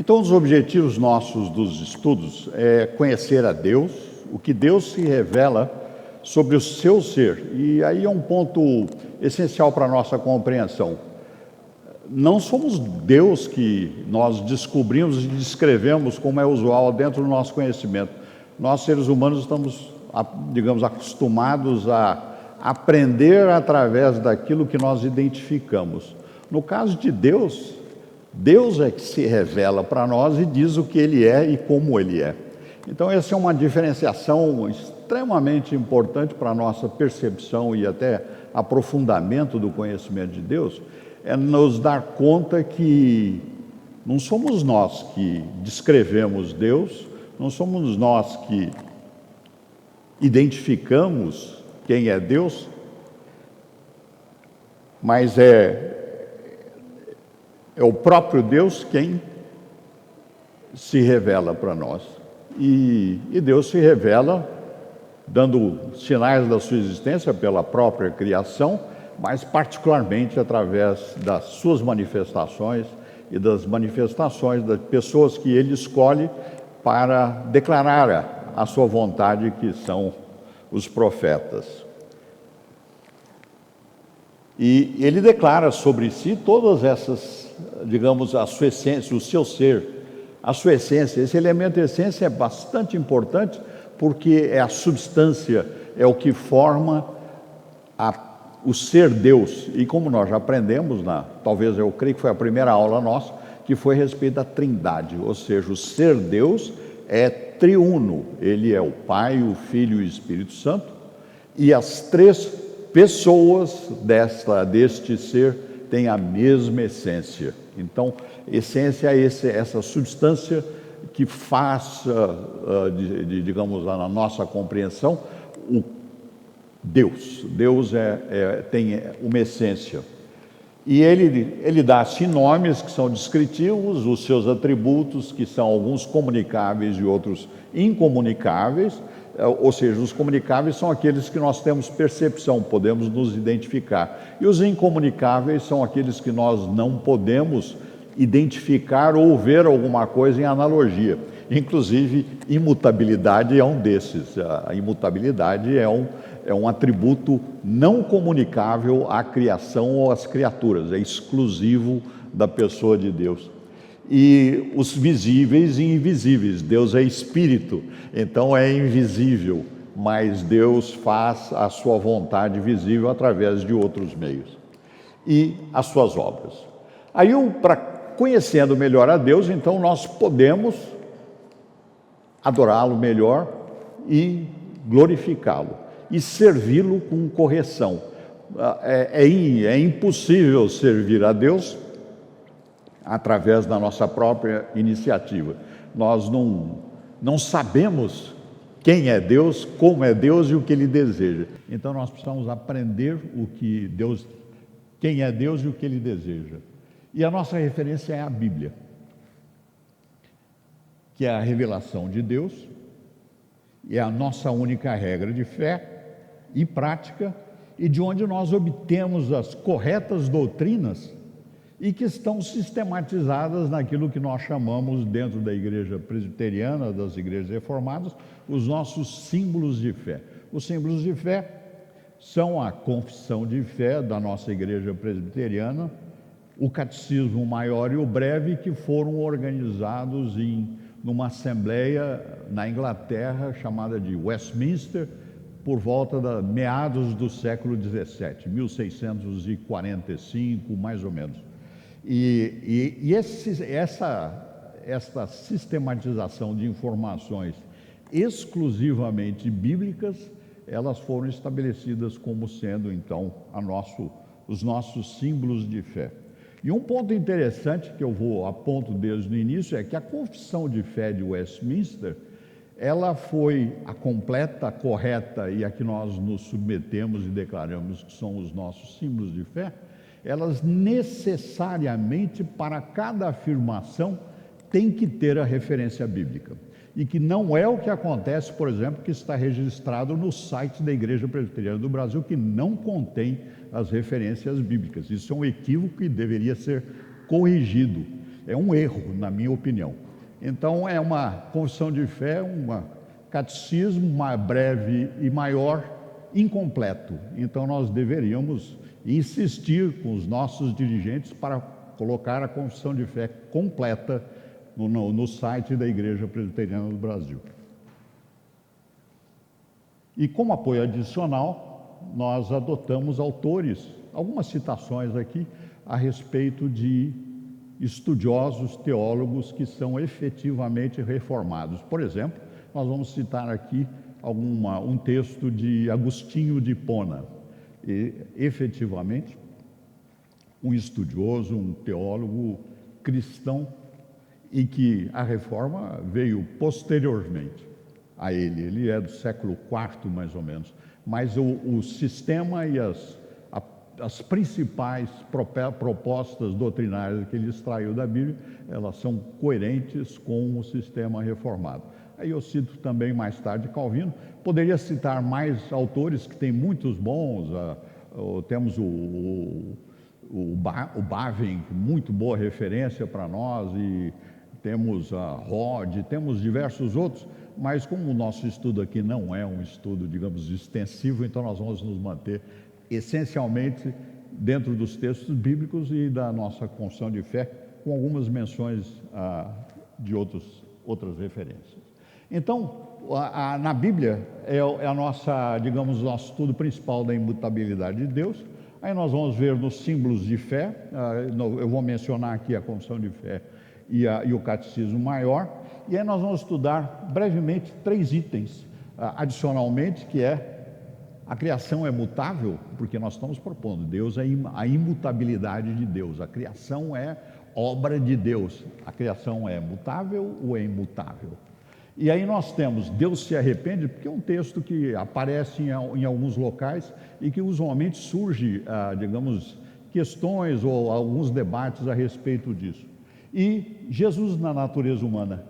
Então, os objetivos nossos dos estudos é conhecer a Deus, o que Deus se revela sobre o seu ser. E aí é um ponto essencial para a nossa compreensão. Não somos Deus que nós descobrimos e descrevemos como é usual dentro do nosso conhecimento. Nós, seres humanos, estamos, digamos, acostumados a aprender através daquilo que nós identificamos. No caso de Deus, Deus é que se revela para nós e diz o que Ele é e como Ele é. Então, essa é uma diferenciação extremamente importante para a nossa percepção e até aprofundamento do conhecimento de Deus, é nos dar conta que não somos nós que descrevemos Deus, não somos nós que identificamos quem é Deus, mas é o próprio Deus quem se revela para nós. E Deus se revela dando sinais da sua existência pela própria criação, mas particularmente através das suas manifestações e das manifestações das pessoas que Ele escolhe para declarar a sua vontade, que são os profetas. E Ele declara sobre si todas essas, digamos, a sua essência, o seu ser, a sua essência. Esse elemento essência é bastante importante porque é a substância, é o que forma o ser Deus. E como nós já aprendemos, talvez eu creio que foi a primeira aula nossa, que foi a respeito da Trindade, ou seja, o ser Deus é triuno. Ele é o Pai, o Filho e o Espírito Santo, e as três pessoas deste ser têm a mesma essência. Então, essência é essa substância que faz, digamos, na nossa compreensão, o Deus. Deus tem uma essência. E ele dá assim nomes que são descritivos, os seus atributos, que são alguns comunicáveis e outros incomunicáveis, ou seja, os comunicáveis são aqueles que nós temos percepção, podemos nos identificar. E os incomunicáveis são aqueles que nós não podemos identificar ou ver alguma coisa em analogia. Inclusive, imutabilidade é um desses. A imutabilidade é um atributo não comunicável à criação ou às criaturas, é exclusivo da pessoa de Deus. E os visíveis e invisíveis, Deus é espírito, então é invisível, mas Deus faz a sua vontade visível através de outros meios. E as suas obras. Aí, conhecendo melhor a Deus, então nós podemos adorá-lo melhor e glorificá-lo e servi-lo com correção. É impossível servir a Deus através da nossa própria iniciativa. Nós não sabemos quem é Deus, como é Deus e o que Ele deseja. Então nós precisamos aprender quem é Deus e o que Ele deseja. E a nossa referência é a Bíblia, que é a revelação de Deus, é a nossa única regra de fé e prática, e de onde nós obtemos as corretas doutrinas e que estão sistematizadas naquilo que nós chamamos, dentro da igreja presbiteriana, das igrejas reformadas, os nossos símbolos de fé. Os símbolos de fé são a confissão de fé da nossa igreja presbiteriana, o catecismo maior e o breve, que foram organizados numa assembleia na Inglaterra, chamada de Westminster, por volta de meados do século XVII, 1645, mais ou menos. Essa sistematização de informações exclusivamente bíblicas, elas foram estabelecidas como sendo, então, os nossos símbolos de fé. E um ponto interessante que eu aponto desde o início é que a confissão de fé de Westminster, ela foi a completa, a correta e a que nós nos submetemos e declaramos que são os nossos símbolos de fé. Elas necessariamente, para cada afirmação, tem que ter a referência bíblica. E que não é o que acontece, por exemplo, que está registrado no site da Igreja Presbiteriana do Brasil, que não contém as referências bíblicas. Isso é um equívoco que deveria ser corrigido. é um erro, na minha opinião. Então, é uma confissão de fé, um catecismo mais breve e maior, incompleto. Então, nós deveríamos insistir com os nossos dirigentes para colocar a confissão de fé completa no site da Igreja Presbiteriana do Brasil. E como apoio adicional, nós adotamos autores, algumas citações aqui a respeito de estudiosos, teólogos que são efetivamente reformados. Por exemplo, nós vamos citar aqui um texto de Agostinho de Hipona, e efetivamente um estudioso, um teólogo cristão, e que a reforma veio posteriormente a ele. Ele é do século IV, mais ou menos, mas o sistema e as principais propostas doutrinárias que ele extraiu da Bíblia, elas são coerentes com o sistema reformado. Aí eu cito também mais tarde Calvino. Poderia citar mais autores que tem muitos bons. Temos o Bavinck, muito boa referência para nós, e temos a Rod, temos diversos outros, mas como o nosso estudo aqui não é um estudo, digamos, extensivo, então nós vamos nos manter essencialmente dentro dos textos bíblicos e da nossa confissão de fé, com algumas menções de outras referências. Então, na Bíblia é a nossa, digamos, nosso estudo principal da imutabilidade de Deus. Aí nós vamos ver nos símbolos de fé, eu vou mencionar aqui a confissão de fé e o catecismo maior, e aí nós vamos estudar brevemente 3 itens, adicionalmente, que é: a criação é mutável, porque nós estamos propondo Deus, a imutabilidade de Deus. A criação é obra de Deus. A criação é mutável ou é imutável? E aí nós temos Deus se arrepende, porque é um texto que aparece em alguns locais e que usualmente surge, digamos, questões ou alguns debates a respeito disso. E Jesus na natureza humana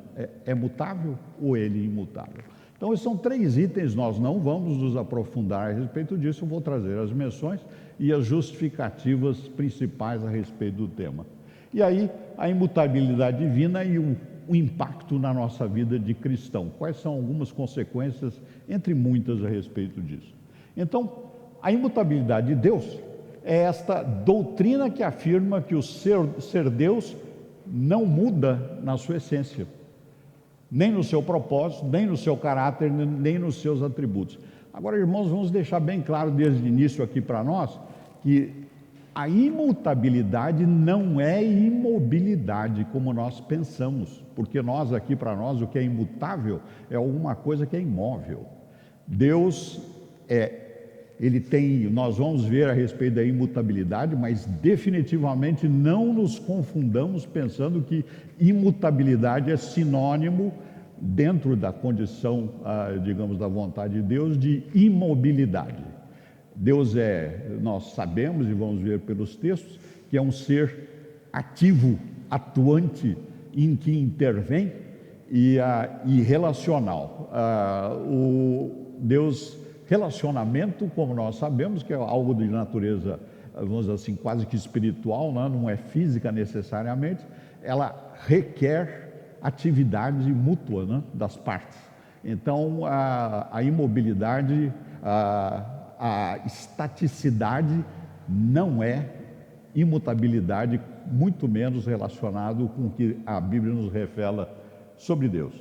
é mutável ou ele é imutável? Então, esses são 3 itens, nós não vamos nos aprofundar a respeito disso, eu vou trazer as menções e as justificativas principais a respeito do tema. E aí, a imutabilidade divina e o impacto na nossa vida de cristão. Quais são algumas consequências, entre muitas, a respeito disso? Então, a imutabilidade de Deus é esta doutrina que afirma que o ser Deus não muda na sua essência, nem no seu propósito, nem no seu caráter, nem nos seus atributos. Agora, irmãos, vamos deixar bem claro desde o início aqui para nós que a imutabilidade não é imobilidade como nós pensamos, porque nós aqui, para nós, o que é imutável é alguma coisa que é imóvel. Deus nós vamos ver a respeito da imutabilidade, mas definitivamente não nos confundamos pensando que imutabilidade é sinônimo, dentro da condição, digamos, da vontade de Deus, de imobilidade. Deus nós sabemos e vamos ver pelos textos, que é um ser ativo, atuante, em que intervém e relacional. Relacionamento, como nós sabemos, que é algo de natureza, vamos dizer assim, quase que espiritual, não é física necessariamente, ela requer atividade mútua, das partes. Então, a imobilidade, a estaticidade não é imutabilidade, muito menos relacionado com o que a Bíblia nos revela sobre Deus.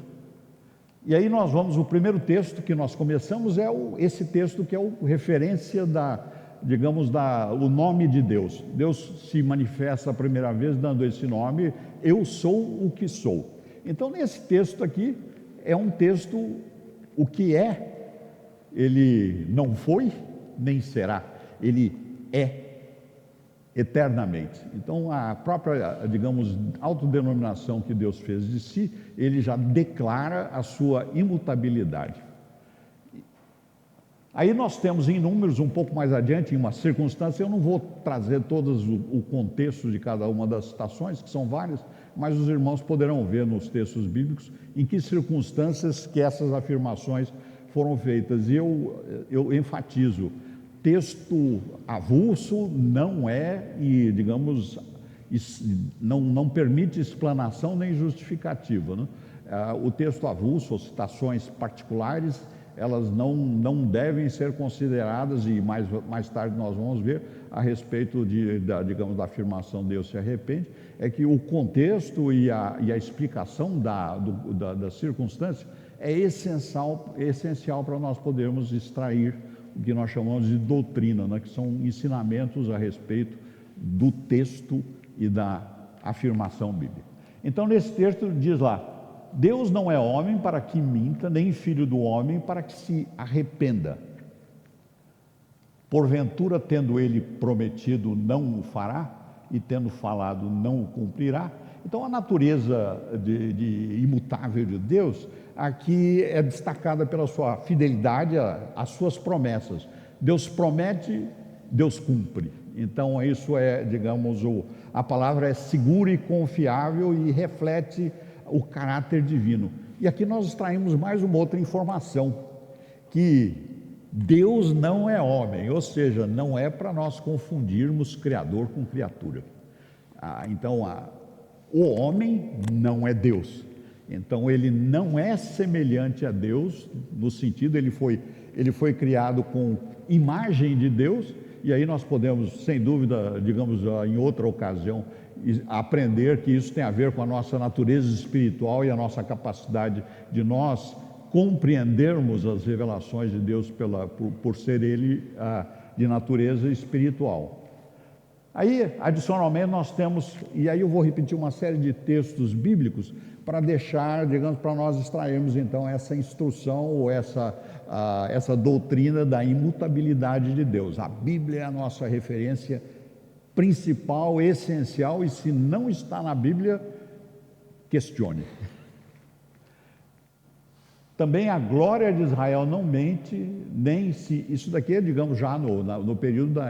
E aí o primeiro texto que nós começamos esse texto que é referência o nome de Deus. Deus se manifesta a primeira vez dando esse nome: eu sou o que sou. Então, nesse texto aqui, é um texto, o que ele não foi, nem será, ele é eternamente. Então, a própria, digamos, autodenominação que Deus fez de si, ele já declara a sua imutabilidade. Aí nós temos em Números, um pouco mais adiante, em uma circunstância, eu não vou trazer todos o contexto de cada uma das citações, que são várias, mas os irmãos poderão ver nos textos bíblicos em que circunstâncias que essas afirmações foram feitas. E eu enfatizo: texto avulso não é, digamos, não permite explanação nem justificativa, né? O texto avulso, ou citações particulares, elas não devem ser consideradas, e mais tarde nós vamos ver a respeito da afirmação Deus se arrepende, é que o contexto e a explicação da circunstância é essencial para nós podermos extrair o que nós chamamos de doutrina, né? Que são ensinamentos a respeito do texto e da afirmação bíblica. Então, nesse texto diz lá: Deus não é homem para que minta, nem filho do homem para que se arrependa. Porventura, tendo ele prometido, não o fará, e tendo falado, não o cumprirá. Então, a natureza imutável de Deus aqui é destacada pela sua fidelidade às suas promessas. Deus promete, Deus cumpre. Então, isso é, digamos, a palavra é segura e confiável e reflete o caráter divino. E aqui nós extraímos mais uma outra informação, que Deus não é homem, ou seja, não é para nós confundirmos Criador com criatura. Então, o homem não é Deus. Então, ele não é semelhante a Deus, no sentido, ele foi criado com imagem de Deus, e aí nós podemos, sem dúvida, digamos, em outra ocasião, aprender que isso tem a ver com a nossa natureza espiritual e a nossa capacidade de nós compreendermos as revelações de Deus por ser Ele de natureza espiritual. Aí, adicionalmente, nós temos, e aí eu vou repetir uma série de textos bíblicos para deixar, digamos, para nós extrairmos então essa instrução ou essa doutrina da imutabilidade de Deus. A Bíblia é a nossa referência principal, essencial, e se não está na Bíblia, questione. Também a glória de Israel não mente, nem se... Isso daqui é, digamos, já no período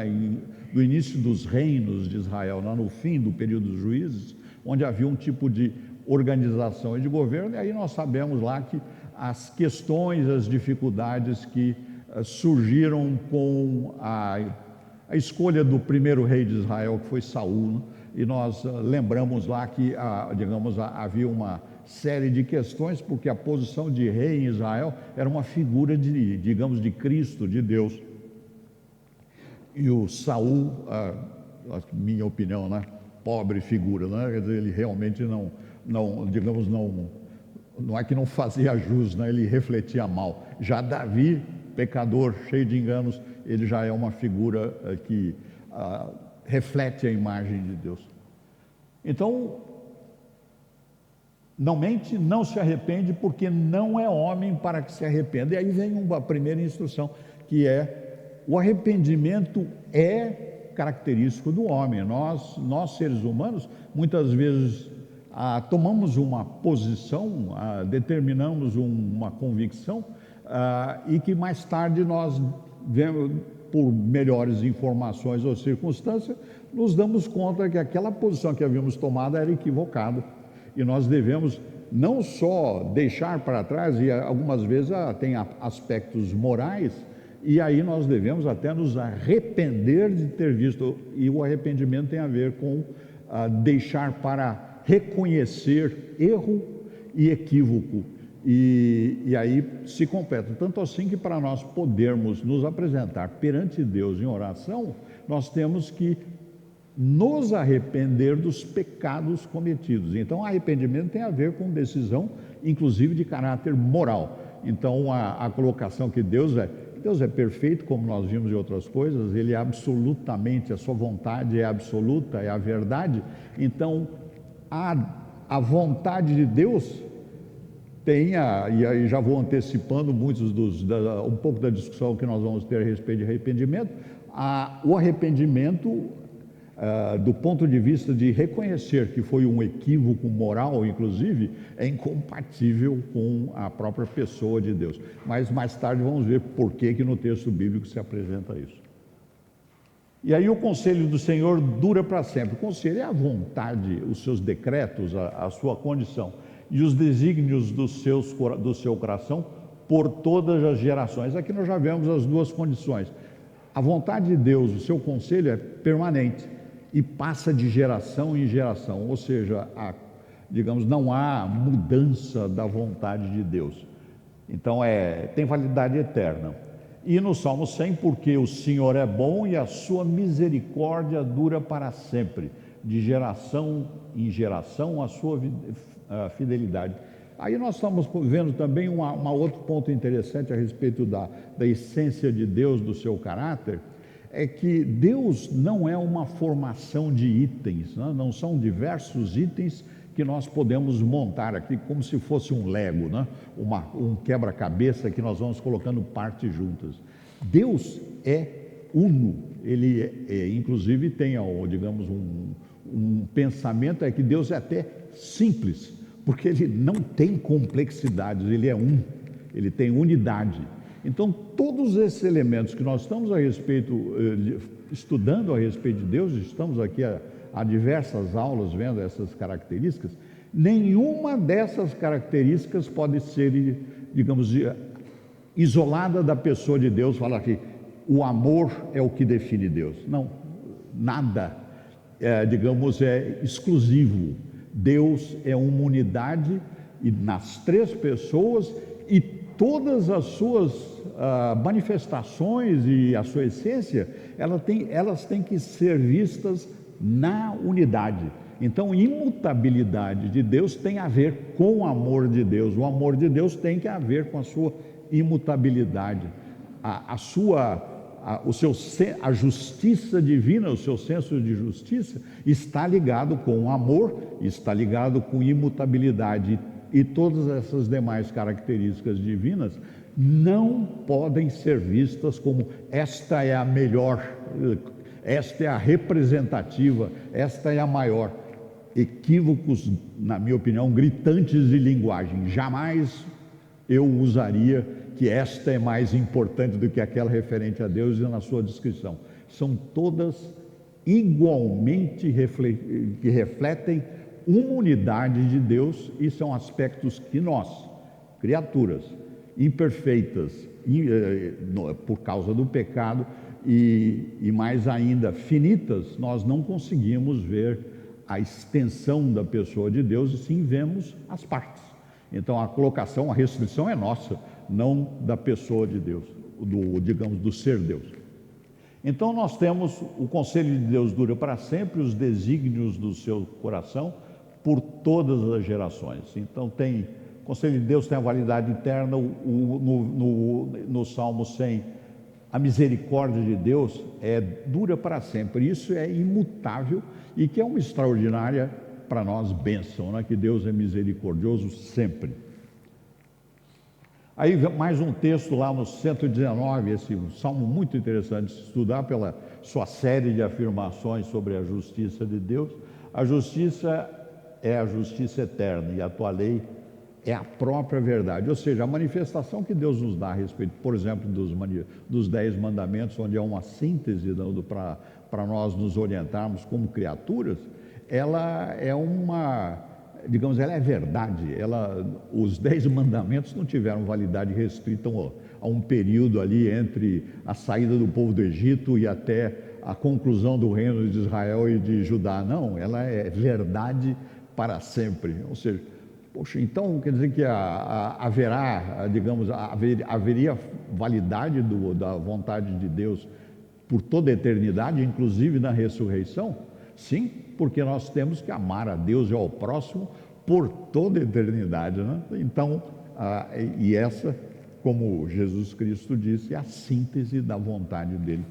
do início dos reinos de Israel, no fim do período dos juízes, onde havia um tipo de organização e de governo, e aí nós sabemos lá que as questões, as dificuldades que surgiram com a escolha do primeiro rei de Israel, que foi Saul, né? E nós lembramos lá que, havia uma série de questões, porque a posição de rei em Israel era uma figura de Cristo, de Deus. E o Saul, minha opinião, né? Pobre figura, né? Quer dizer, ele realmente não é que não fazia jus, né? Ele refletia mal. Já Davi, pecador, cheio de enganos, ele já é uma figura que reflete a imagem de Deus. Então, não mente, não se arrepende, porque não é homem para que se arrependa. E aí vem uma primeira instrução, que é: o arrependimento é característico do homem. Nós seres humanos, muitas vezes tomamos uma posição, determinamos uma convicção, e que mais tarde nós vemos, por melhores informações ou circunstâncias, nos damos conta que aquela posição que havíamos tomado era equivocada, e nós devemos não só deixar para trás, e algumas vezes tem aspectos morais, e aí nós devemos até nos arrepender de ter visto, e o arrependimento tem a ver com deixar para reconhecer erro e equívoco, e aí se completa. Tanto assim que, para nós podermos nos apresentar perante Deus em oração, nós temos que nos arrepender dos pecados cometidos. Então, arrependimento tem a ver com decisão, inclusive de caráter moral. Então, a colocação que Deus é perfeito, como nós vimos em outras coisas, Ele é absolutamente, a sua vontade é absoluta, é a verdade. Então, a vontade de Deus tem, e aí já vou antecipando um pouco da discussão que nós vamos ter a respeito de arrependimento. O arrependimento, do ponto de vista de reconhecer que foi um equívoco moral, inclusive, é incompatível com a própria pessoa de Deus. Mas mais tarde vamos ver por que no texto bíblico se apresenta isso. E aí o conselho do Senhor dura para sempre. O conselho é a vontade, os seus decretos, a sua condição e os desígnios do seu coração por todas as gerações. Aqui nós já vemos as duas condições. A vontade de Deus, o seu conselho é permanente. e passa de geração em geração, ou seja, digamos, não há mudança da vontade de Deus. Então tem validade eterna. E no Salmo 100, porque o Senhor é bom e a sua misericórdia dura para sempre, de geração em geração a sua fidelidade. Aí nós estamos vendo também um outro ponto interessante a respeito da essência de Deus, do seu caráter, é que Deus não é uma formação de itens, né? Não são diversos itens que nós podemos montar aqui como se fosse um Lego, né? Um quebra-cabeça que nós vamos colocando partes juntas. Deus é uno, ele inclusive tem, digamos, um pensamento é que Deus é até simples, porque ele não tem complexidades, ele é ele tem unidade. Então, todos esses elementos que nós estamos estudando a respeito de Deus, estamos aqui há diversas aulas vendo essas características, nenhuma dessas características pode ser, digamos, isolada da pessoa de Deus, falar que o amor é o que define Deus. Não, nada, digamos, é exclusivo. Deus é uma unidade e nas três pessoas, e todas as suas manifestações e a sua essência, elas têm que ser vistas na unidade. Então, imutabilidade de Deus tem a ver com o amor de Deus. O amor de Deus tem que ver com a sua imutabilidade. A justiça divina, o seu senso de justiça está ligado com o amor, está ligado com imutabilidade, e todas essas demais características divinas não podem ser vistas como esta é a melhor, esta é a representativa, esta é a maior. Equívocos, na minha opinião, gritantes de linguagem. Jamais eu usaria que esta é mais importante do que aquela referente a Deus e na sua descrição. São todas igualmente que refletem uma unidade de Deus, e são aspectos que nós, criaturas imperfeitas, por causa do pecado e mais ainda finitas, nós não conseguimos ver a extensão da pessoa de Deus, e sim vemos as partes. Então a colocação, a restrição é nossa, não da pessoa de Deus, digamos, do ser Deus. Então nós temos o conselho de Deus dura para sempre, os desígnios do seu coração por todas as gerações. Então o conselho de Deus tem a validade eterna. No Salmo 100, a misericórdia de Deus dura para sempre. Isso é imutável e que é uma extraordinária para nós bênção, né? Que Deus é misericordioso sempre. Aí mais um texto lá no 119, esse salmo muito interessante de estudar pela sua série de afirmações sobre a justiça de Deus. A justiça é a justiça eterna e a tua lei é a própria verdade, ou seja, a manifestação que Deus nos dá a respeito, por exemplo, dos 10 mandamentos, onde é uma síntese para nós nos orientarmos como criaturas. Ela é digamos, ela é verdade. Os 10 mandamentos não tiveram validade restrita a um período ali entre a saída do povo do Egito e até a conclusão do reino de Israel e de Judá. Não, ela é verdade para sempre. Ou seja, poxa, então quer dizer que haveria validade da vontade de Deus por toda a eternidade, inclusive na ressurreição? Sim, porque nós temos que amar a Deus e ao próximo por toda a eternidade, né? Então, e essa, como Jesus Cristo disse, é a síntese da vontade dele.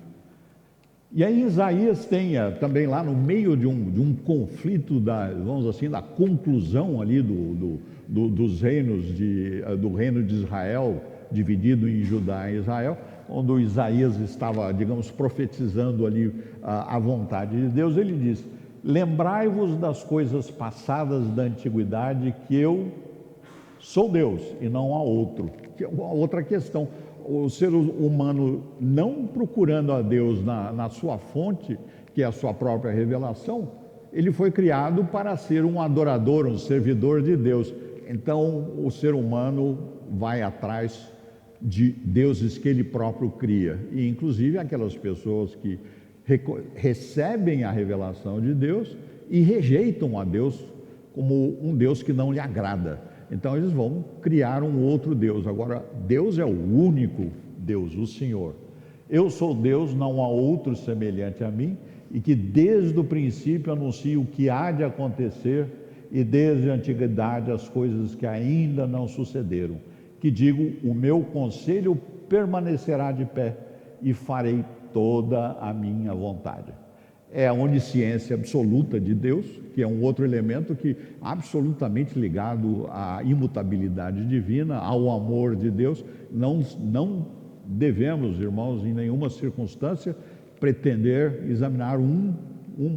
E aí Isaías tem também lá no meio de um conflito vamos assim, da conclusão ali dos reinos do reino de Israel, dividido em Judá e Israel, onde Isaías estava, digamos, profetizando ali a vontade de Deus. Ele diz: lembrai-vos das coisas passadas da antiguidade, que eu sou Deus e não há outro. Que é uma outra questão. O ser humano não procurando a Deus na sua fonte, que é a sua própria revelação, ele foi criado para ser um adorador, um servidor de Deus. Então o ser humano vai atrás de deuses que ele próprio cria, e inclusive aquelas pessoas que recebem a revelação de Deus e rejeitam a Deus como um Deus que não lhe agrada. Então eles vão criar um outro Deus. Agora, Deus é o único Deus, o Senhor. Eu sou Deus, não há outro semelhante a mim, e que desde o princípio anuncio o que há de acontecer, e desde a antiguidade as coisas que ainda não sucederam. Que digo, o meu conselho permanecerá de pé, e farei toda a minha vontade. É a onisciência absoluta de Deus, que é um outro elemento que absolutamente ligado à imutabilidade divina, ao amor de Deus. Não devemos, irmãos, em nenhuma circunstância, pretender examinar um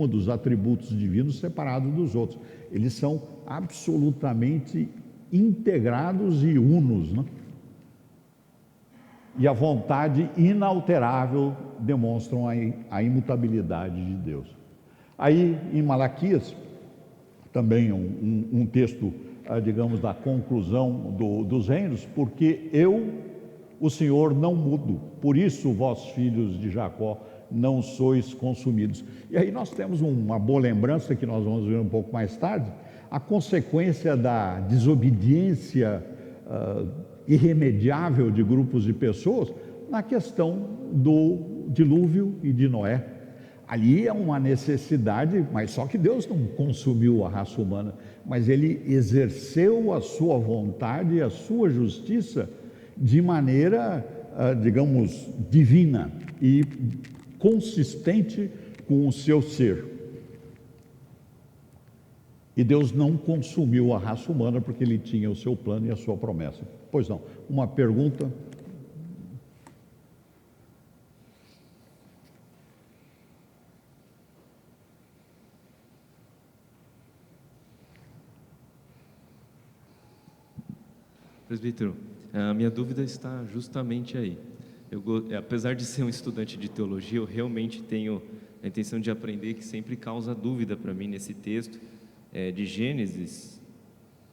dos atributos divinos separado dos outros. Eles são absolutamente integrados e unos, né? E a vontade inalterável demonstram a imutabilidade de Deus. Aí, em Malaquias, também um texto, digamos, da conclusão dos reinos, porque eu, o Senhor, não mudo, por isso vós, filhos de Jacó, não sois consumidos. E aí nós temos uma boa lembrança, que nós vamos ver um pouco mais tarde, a consequência da desobediência irremediável de grupos de pessoas na questão do dilúvio e de Noé. Ali é uma necessidade, mas só que Deus não consumiu a raça humana, mas Ele exerceu a sua vontade e a sua justiça de maneira, digamos, divina e consistente com o seu ser. E Deus não consumiu a raça humana porque Ele tinha o seu plano e a sua promessa. Pois não, uma pergunta? Presbítero, a minha dúvida está justamente aí. Apesar de ser um estudante de teologia, eu realmente tenho a intenção de aprender, que sempre causa dúvida para mim nesse texto de Gênesis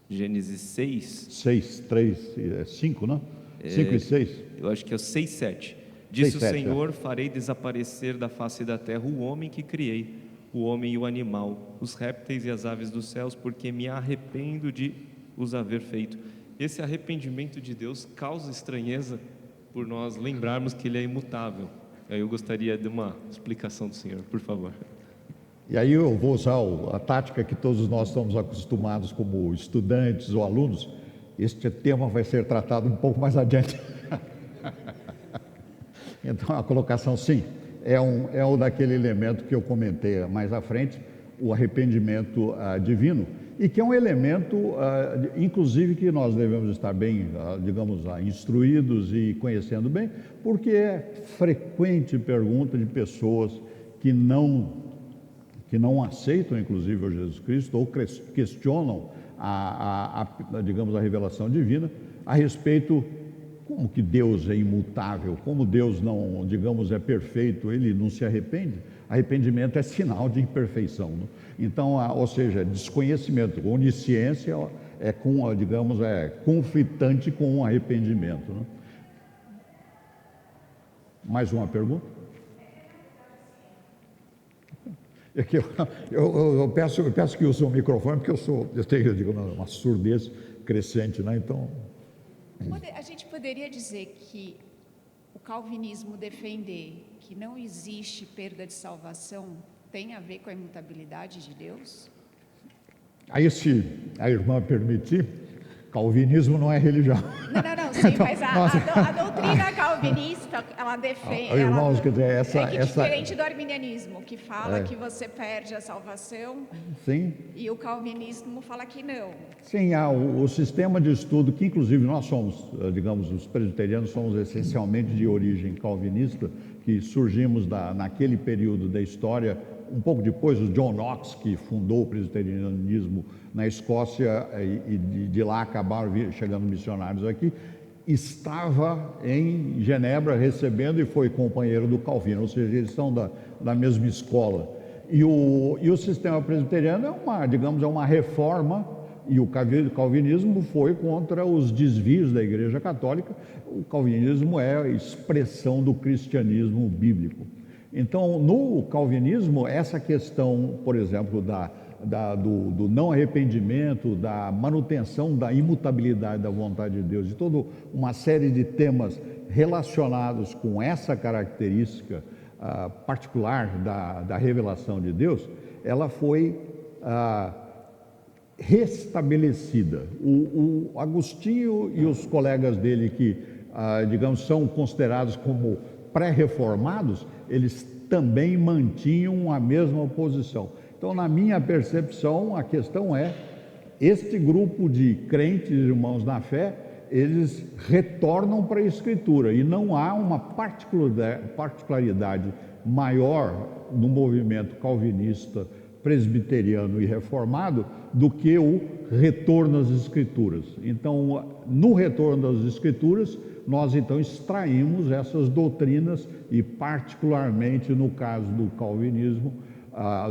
6. 6, 3, 5, não? 5 e 6. Eu acho que é o 6, 7. Disse 6, o 7, Senhor, farei desaparecer da face da terra o homem que criei, o homem e o animal, os répteis e as aves dos céus, porque me arrependo de os haver feito. Esse arrependimento de Deus causa estranheza por nós lembrarmos que Ele é imutável. Eu gostaria de uma explicação do Senhor, por favor. E aí eu vou usar a tática que todos nós estamos acostumados como estudantes ou alunos. Este tema vai ser tratado um pouco mais adiante. Então a colocação, sim, é um daquele elemento que eu comentei mais à frente, o arrependimento divino, e que é um elemento, inclusive, que nós devemos estar bem, digamos, instruídos e conhecendo bem, porque é frequente pergunta de pessoas que não aceitam, inclusive, o Jesus Cristo, ou questionam digamos, a revelação divina a respeito como que Deus é imutável, como Deus não, digamos, é perfeito, Ele não se arrepende. Arrependimento é sinal de imperfeição, né? Então, ou seja, desconhecimento, onisciência digamos, é conflitante com o arrependimento, né? Mais uma pergunta? É que eu peço que use o microfone, porque eu tenho, digamos, uma surdez crescente, né? Então... A gente poderia dizer que o calvinismo defender que não existe perda de salvação tem a ver com a imutabilidade de Deus? Aí, se a irmã permitir, calvinismo não é religião. Não, sim, mas a doutrina calvinista, ela defende... Irmãos, quer dizer, diferente do arminianismo, que fala que você perde a salvação, sim, e o calvinismo fala que não. Sim, o sistema de estudo, que inclusive nós somos, digamos, os presbiterianos somos essencialmente de origem calvinista, que surgimos naquele período da história, um pouco depois, o John Knox, que fundou o presbiterianismo na Escócia, e de lá acabaram chegando missionários aqui, estava em Genebra recebendo e foi companheiro do Calvino, ou seja, eles são da mesma escola. E o sistema presbiteriano é uma reforma, e o calvinismo foi contra os desvios da Igreja Católica. O calvinismo é a expressão do cristianismo bíblico. Então, no calvinismo, essa questão, por exemplo, do não arrependimento, da manutenção da imutabilidade da vontade de Deus, de toda uma série de temas relacionados com essa característica particular da revelação de Deus, ela foi restabelecida. O Agostinho e os colegas dele que, digamos, são considerados como pré-reformados, eles também mantinham a mesma posição. Então, na minha percepção, a questão é, este grupo de crentes, irmãos na fé, eles retornam para a Escritura, e não há uma particularidade maior no movimento calvinista, presbiteriano e reformado do que o retorno às Escrituras. Então, no retorno às Escrituras, nós então extraímos essas doutrinas e, particularmente no caso do calvinismo,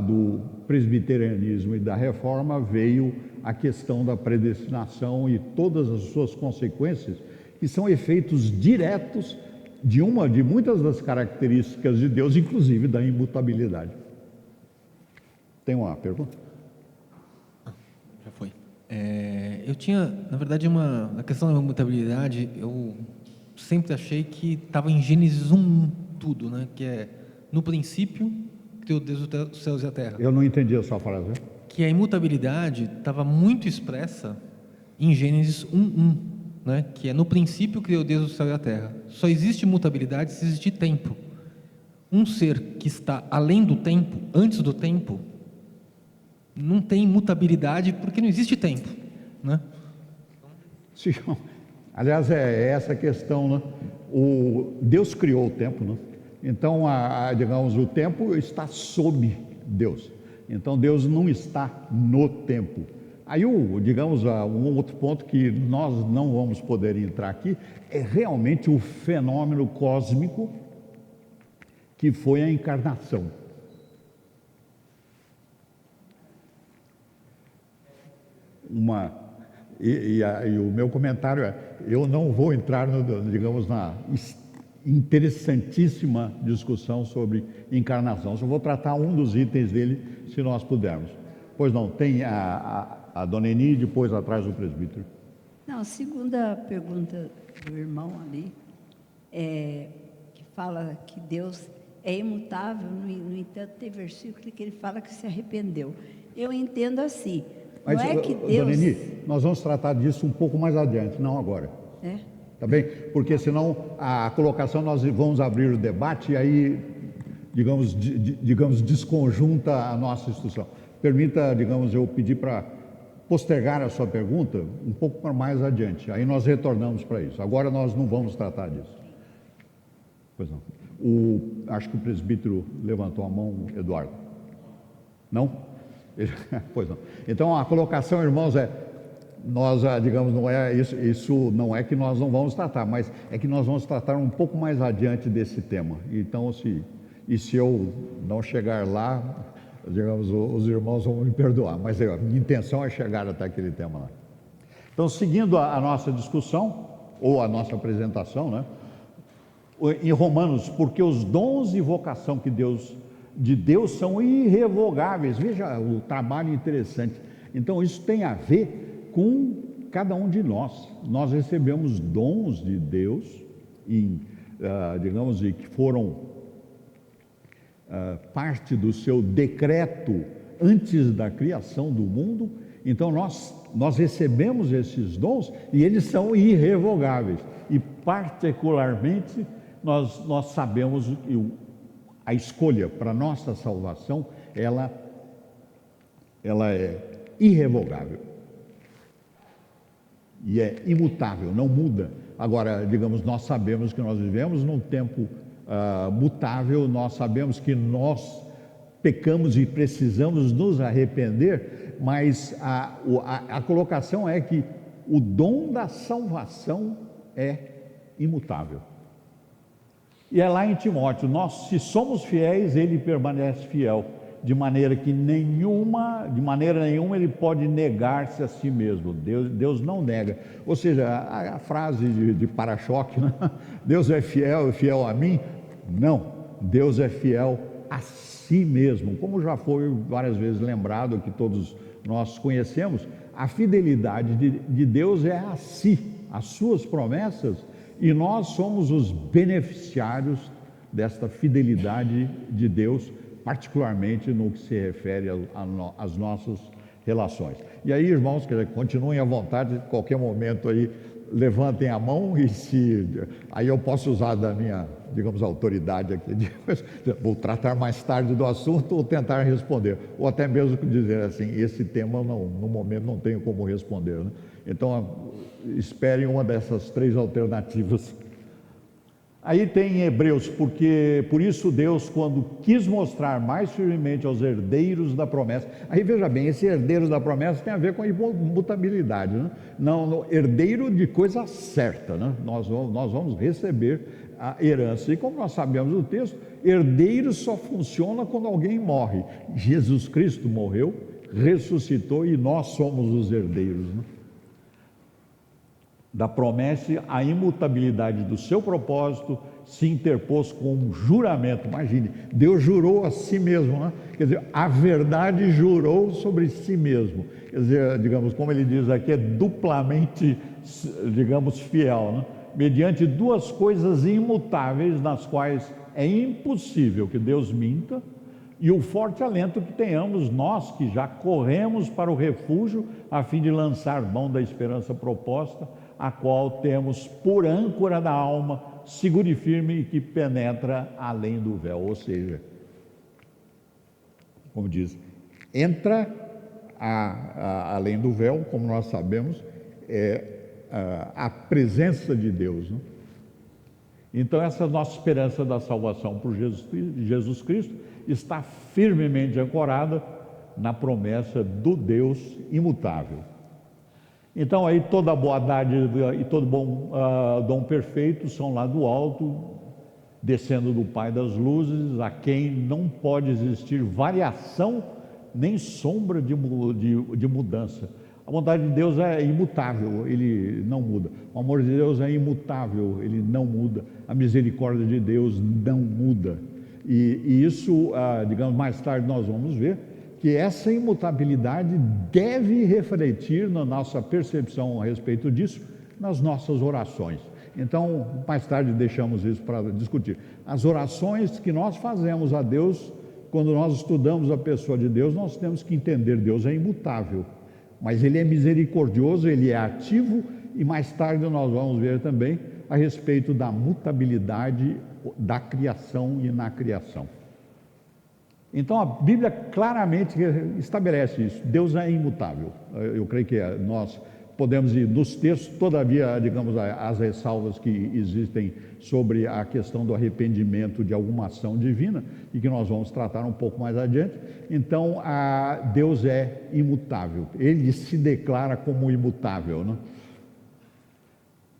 do presbiterianismo e da reforma, veio a questão da predestinação e todas as suas consequências, que são efeitos diretos de muitas das características de Deus, inclusive da imutabilidade. Tem uma pergunta? Já foi. Eu tinha, na verdade, na questão da imutabilidade, eu sempre achei que estava em Gênesis 1, tudo, né? Que é, no princípio, criou Deus os céus e a terra. Eu não entendi a sua frase. Que a imutabilidade estava muito expressa em Gênesis 1:1, né? Que é, no princípio criou Deus o céu e a terra. Só existe mutabilidade se existe tempo. Um ser que está além do tempo, antes do tempo, não tem mutabilidade porque não existe tempo, né? Sim, aliás, é essa questão, né? Deus criou o tempo, né? Então, digamos, o tempo está sob Deus. Então, Deus não está no tempo. Aí, digamos, um outro ponto que nós não vamos poder entrar aqui é realmente o fenômeno cósmico que foi a encarnação. E o meu comentário é: eu não vou entrar, digamos, na interessantíssima discussão sobre encarnação. Só vou tratar um dos itens dele, se nós pudermos. Pois não, tem a dona Eni e depois atrás o presbítero. Não, a segunda pergunta do irmão ali, que fala que Deus é imutável, no entanto tem versículo que ele fala que se arrependeu. Eu entendo assim, mas, não é que Deus... Dona Eni, nós vamos tratar disso um pouco mais adiante, não agora. Tá bem? Porque senão a colocação, nós vamos abrir o debate e aí, digamos, desconjunta a nossa instrução. Permita, digamos, eu pedir para postergar a sua pergunta um pouco para mais adiante. Aí nós retornamos para isso. Agora nós não vamos tratar disso. Pois não. Acho que o presbítero levantou a mão, Eduardo. Não? Pois não. Então a colocação, irmãos, nós, digamos, não é isso não é que nós não vamos tratar, mas é que nós vamos tratar um pouco mais adiante desse tema. Então, se eu não chegar lá, digamos, os irmãos vão me perdoar, mas a minha intenção é chegar até aquele tema lá. Então, seguindo a nossa discussão, ou a nossa apresentação, né? Em Romanos, porque os dons e vocação de Deus são irrevogáveis. Veja o trabalho interessante. Então, isso tem a ver com cada um de nós. Nós recebemos dons de Deus, digamos, que foram parte do seu decreto antes da criação do mundo. Então, nós recebemos esses dons e eles são irrevogáveis. E, particularmente, nós sabemos que a escolha para a nossa salvação, ela é irrevogável. E é imutável, não muda. Agora, digamos, nós sabemos que nós vivemos num tempo mutável, nós sabemos que nós pecamos e precisamos nos arrepender, mas a colocação é que o dom da salvação é imutável. E é lá em Timóteo, se somos fiéis, ele permanece fiel, de maneira nenhuma ele pode negar-se a si mesmo. Deus não nega. Ou seja, a frase de para-choque, né? Deus é fiel a mim? Não. Deus é fiel a si mesmo, como já foi várias vezes lembrado, que todos nós conhecemos. A fidelidade de Deus é a si, as suas promessas, e nós somos os beneficiários desta fidelidade de Deus, particularmente no que se refere às nossas relações. E aí, irmãos, continuem à vontade, qualquer momento aí, levantem a mão e aí eu posso usar da minha, digamos, autoridade aqui, vou tratar mais tarde do assunto ou tentar responder, ou até mesmo dizer assim, esse tema no momento não tenho como responder, né? Então, esperem uma dessas 3 alternativas. Aí tem em Hebreus, por isso Deus, quando quis mostrar mais firmemente aos herdeiros da promessa, aí veja bem, esse herdeiro da promessa tem a ver com a imutabilidade, né? Não, herdeiro de coisa certa, né? Nós vamos receber a herança, e como nós sabemos do texto, herdeiro só funciona quando alguém morre. Jesus Cristo morreu, ressuscitou e nós somos os herdeiros, né? Da promessa, a imutabilidade do seu propósito se interpôs com um juramento. Imagine, Deus jurou a si mesmo, né? Quer dizer, a verdade jurou sobre si mesmo. Quer dizer, digamos, como ele diz aqui, é duplamente, digamos, fiel, né? Mediante 2 coisas imutáveis, nas quais é impossível que Deus minta, e o forte alento que tenhamos nós, que já corremos para o refúgio, a fim de lançar mão da esperança proposta, a qual temos por âncora da alma, segura e firme, e que penetra além do véu. Ou seja, como diz, entra além do véu, como nós sabemos, é a presença de Deus, né? Então, essa nossa esperança da salvação por Jesus Cristo está firmemente ancorada na promessa do Deus imutável. Então, aí toda a boa dádiva e todo bom dom perfeito são lá do alto, descendo do Pai das luzes, a quem não pode existir variação nem sombra de mudança. A vontade de Deus é imutável, ele não muda. O amor de Deus é imutável, ele não muda. A misericórdia de Deus não muda. E isso, digamos, mais tarde nós vamos ver que essa imutabilidade deve refletir na nossa percepção a respeito disso, nas nossas orações. Então, mais tarde deixamos isso para discutir. As orações que nós fazemos a Deus, quando nós estudamos a pessoa de Deus, nós temos que entender, Deus é imutável, mas Ele é misericordioso, Ele é ativo, e mais tarde nós vamos ver também a respeito da mutabilidade da criação e na criação. Então a Bíblia claramente estabelece isso, Deus é imutável. Eu creio que nós podemos ir nos textos, todavia, digamos, as ressalvas que existem sobre a questão do arrependimento de alguma ação divina, e que nós vamos tratar um pouco mais adiante. Então, Deus é imutável, Ele se declara como imutável, né?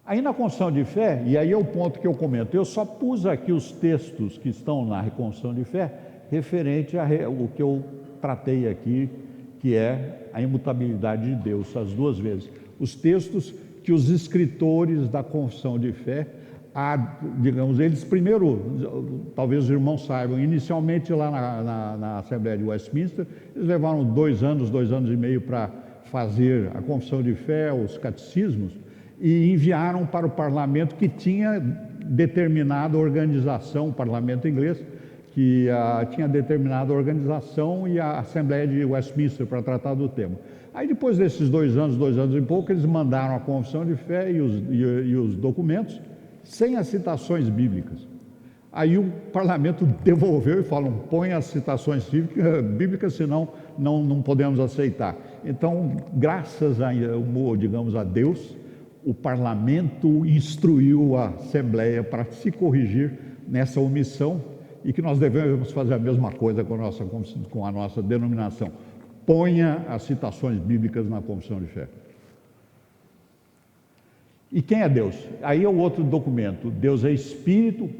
Aí na confissão de fé, e aí é o ponto que eu comento, eu só pus aqui os textos que estão na confissão de fé, referente ao que eu tratei aqui, que é a imutabilidade de Deus, as 2 vezes. Os textos que os escritores da confissão de fé, digamos, eles primeiro, talvez os irmãos saibam, inicialmente lá na Assembleia de Westminster, eles levaram 2 anos, 2 anos e meio para fazer a confissão de fé, os catecismos, e enviaram para o parlamento que tinha determinada organização, o parlamento inglês, que tinha determinada organização, e a Assembleia de Westminster para tratar do tema. Aí depois desses 2 anos e pouco, eles mandaram a confissão de fé e os documentos, sem as citações bíblicas. Aí o parlamento devolveu e falou, põe as citações bíblicas, senão não podemos aceitar. Então, graças digamos, a Deus, o parlamento instruiu a Assembleia para se corrigir nessa omissão, e que nós devemos fazer a mesma coisa com a nossa denominação. Ponha as citações bíblicas na confissão de fé. E quem é Deus? Aí é o outro documento. Deus é Espírito,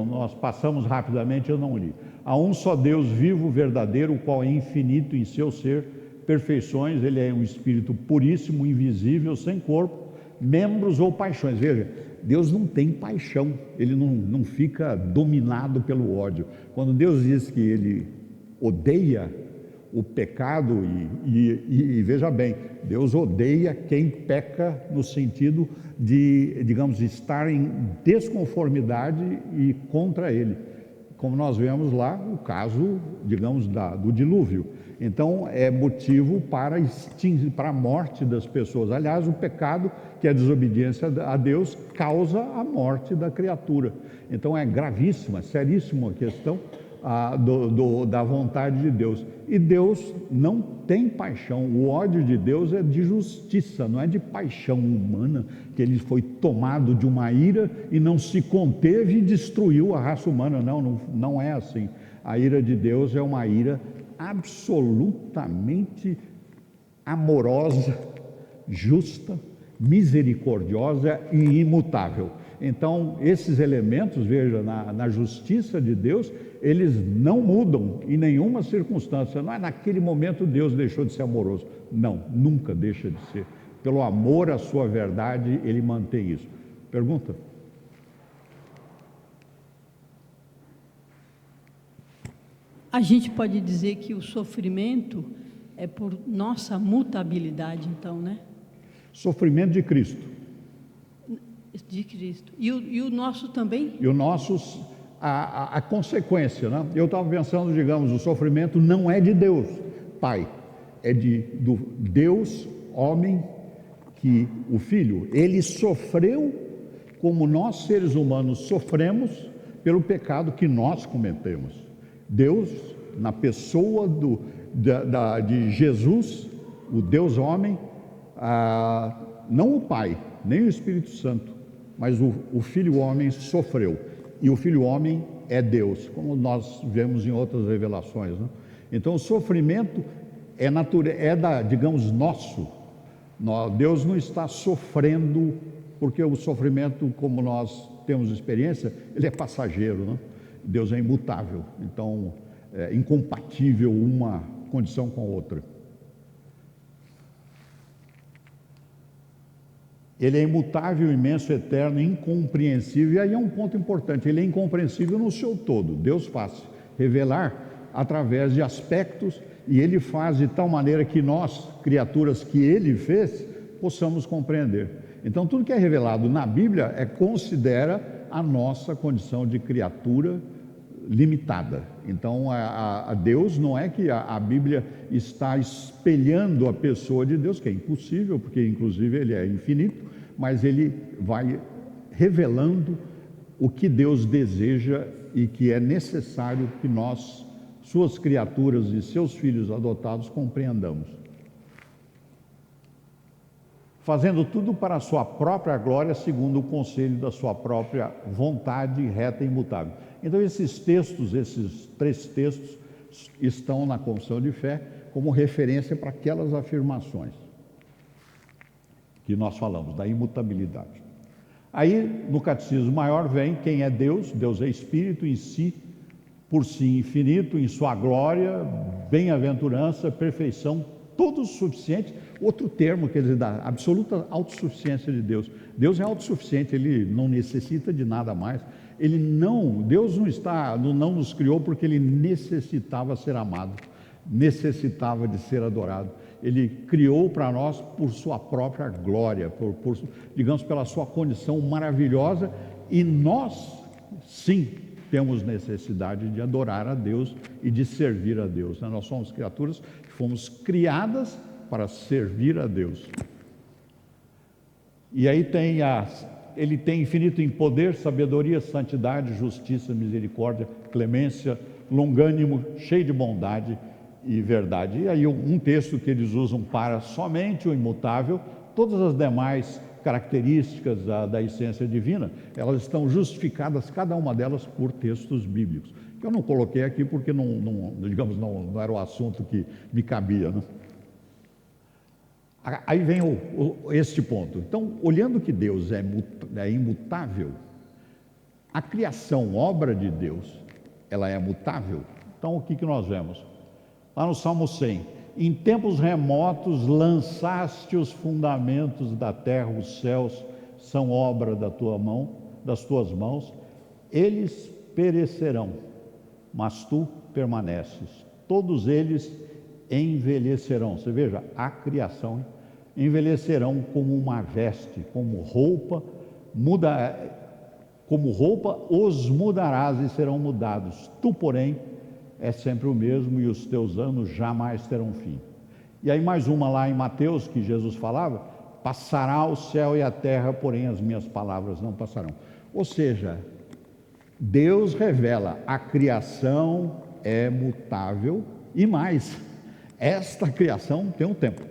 nós passamos rapidamente, eu não li. Há um só Deus vivo, verdadeiro, o qual é infinito em seu ser, perfeições, Ele é um Espírito puríssimo, invisível, sem corpo, membros ou paixões. Veja, Deus não tem paixão, Ele não fica dominado pelo ódio. Quando Deus diz que Ele odeia o pecado, e veja bem, Deus odeia quem peca no sentido de, digamos, estar em desconformidade e contra Ele. Como nós vemos lá, o caso, digamos, do dilúvio. Então, é motivo para a morte das pessoas. Aliás, o pecado, que é a desobediência a Deus, causa a morte da criatura. Então, é gravíssima, seríssima a questão da vontade de Deus. E Deus não tem paixão. O ódio de Deus é de justiça, não é de paixão humana, que Ele foi tomado de uma ira e não se conteve e destruiu a raça humana. Não é assim. A ira de Deus é uma ira absolutamente amorosa, justa, misericordiosa e imutável. Então, esses elementos, veja, na justiça de Deus, eles não mudam em nenhuma circunstância. Não é naquele momento Deus deixou de ser amoroso. Não, nunca deixa de ser. Pelo amor à sua verdade, Ele mantém isso. Pergunta? A gente pode dizer que o sofrimento é por nossa mutabilidade, então, né? Sofrimento de Cristo. De Cristo. E o nosso também? E o nosso, a consequência, né? Eu estava pensando, digamos, o sofrimento não é de Deus, Pai, é do Deus, homem, que o Filho, Ele sofreu como nós, seres humanos, sofremos pelo pecado que nós cometemos. Deus, na pessoa de Jesus, o Deus homem, não o Pai, nem o Espírito Santo, mas o Filho homem sofreu. E o Filho homem é Deus, como nós vemos em outras revelações, né? Então o sofrimento digamos, nosso. Deus não está sofrendo, porque o sofrimento, como nós temos experiência, ele é passageiro, né? Deus é imutável, então é incompatível uma condição com a outra. Ele é imutável, imenso, eterno, incompreensível. E aí é um ponto importante, ele é incompreensível no seu todo. Deus faz revelar através de aspectos, e Ele faz de tal maneira que nós, criaturas que Ele fez, possamos compreender. Então tudo que é revelado na Bíblia considera a nossa condição de criatura limitada. Então a Deus, não é que a Bíblia está espelhando a pessoa de Deus, que é impossível, porque inclusive Ele é infinito, mas Ele vai revelando o que Deus deseja e que é necessário que nós, suas criaturas e seus filhos adotados, compreendamos. Fazendo tudo para a sua própria glória, segundo o conselho da sua própria vontade reta e imutável. Então esses 3 textos estão na confissão de fé como referência para aquelas afirmações que nós falamos, da imutabilidade. Aí no Catecismo Maior vem quem é Deus. Deus é Espírito em si, por si infinito, em sua glória, bem-aventurança, perfeição, todo suficiente. Outro termo que ele dá, absoluta autossuficiência de Deus. Deus é autossuficiente, Ele não necessita de nada mais. Deus não nos criou porque Ele necessitava ser amado, necessitava de ser adorado. Ele criou para nós por sua própria glória, digamos, pela sua condição maravilhosa, e nós, sim, temos necessidade de adorar a Deus e de servir a Deus. Nós somos criaturas que fomos criadas para servir a Deus. E aí Ele tem infinito em poder, sabedoria, santidade, justiça, misericórdia, clemência, longânimo, cheio de bondade e verdade. E aí um texto que eles usam para somente o imutável. Todas as demais características da essência divina, elas estão justificadas, cada uma delas, por textos bíblicos. Eu não coloquei aqui porque não era o assunto que me cabia, né? Aí vem este ponto. Então, olhando que Deus é imutável, a criação, obra de Deus, ela é mutável. Então, o que nós vemos? Lá no Salmo 100, em tempos remotos lançaste os fundamentos da terra, os céus são obra da tua mão, das tuas mãos, eles perecerão, mas tu permaneces. Todos eles envelhecerão. Você veja, a criação, envelhecerão como uma veste, como roupa, como roupa os mudarás e serão mudados. Tu, porém, é sempre o mesmo e os teus anos jamais terão fim. E aí mais uma lá em Mateus, que Jesus falava, passará o céu e a terra, porém as minhas palavras não passarão. Ou seja, Deus revela, a criação é mutável e mais, esta criação tem um tempo.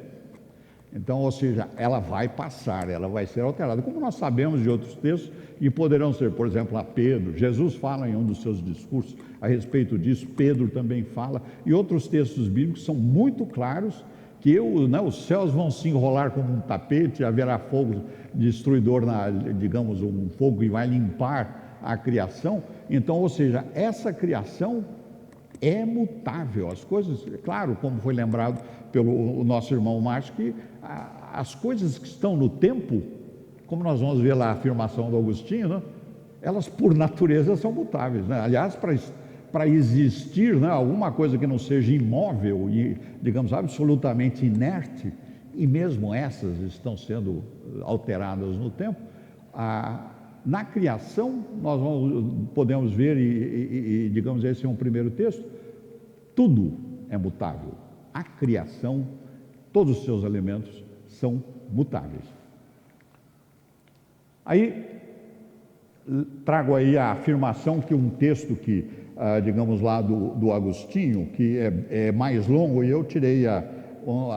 Então, ou seja, ela vai passar, ela vai ser alterada, como nós sabemos de outros textos, e poderão ser, por exemplo, a Pedro, Jesus fala em um dos seus discursos a respeito disso, Pedro também fala, e outros textos bíblicos são muito claros, que os céus vão se enrolar como um tapete, haverá fogo destruidor, digamos, um fogo que vai limpar a criação. Então, ou seja, essa criação é mutável, as coisas, claro, como foi lembrado pelo nosso irmão Márcio, que as coisas que estão no tempo, como nós vamos ver lá a afirmação do Agostinho, né, elas por natureza são mutáveis, né? Aliás, para existir, né, alguma coisa que não seja imóvel e, digamos, absolutamente inerte, e mesmo essas estão sendo alteradas no tempo, na criação nós podemos ver, e digamos, esse é um primeiro texto, tudo é mutável. A criação, todos os seus elementos são mutáveis. Aí, trago aí a afirmação que um texto que, digamos lá do Agostinho, que é mais longo, e eu tirei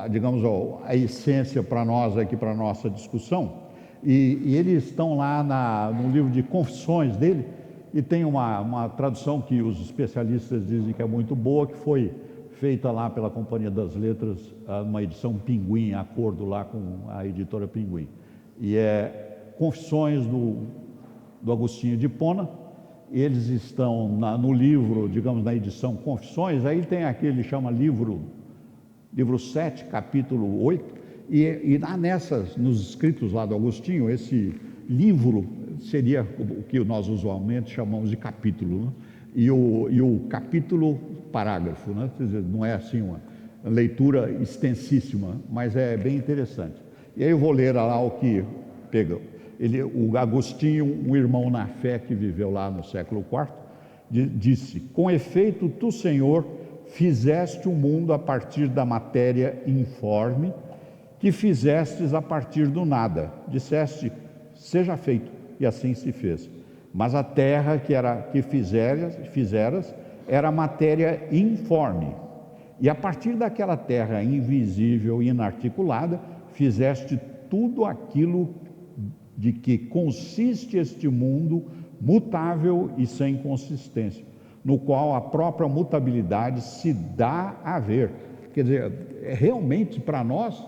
digamos, a essência para nós aqui, para a nossa discussão, e eles estão lá no livro de Confissões dele, e tem uma tradução que os especialistas dizem que é muito boa, que foi feita lá pela Companhia das Letras, uma edição Pinguim, acordo lá com a editora Pinguim, e é Confissões do Agostinho de Hipona. Eles estão no livro, digamos, na edição Confissões, aí tem aquele, chama livro 7, capítulo 8, e nos escritos lá do Agostinho, esse livro seria o que nós usualmente chamamos de capítulo, né? E o capítulo parágrafo, né? Quer dizer, não é assim uma leitura extensíssima, mas é bem interessante. E aí eu vou ler lá o que pegou. O Agostinho, um irmão na fé que viveu lá no século IV, disse: com efeito, tu, Senhor, fizeste o mundo a partir da matéria informe, que fizestes a partir do nada. Disseste, seja feito, e assim se fez. Mas a terra que fizeras era matéria informe, e a partir daquela terra invisível e inarticulada, fizeste tudo aquilo de que consiste este mundo mutável e sem consistência, no qual a própria mutabilidade se dá a ver. Quer dizer, realmente para nós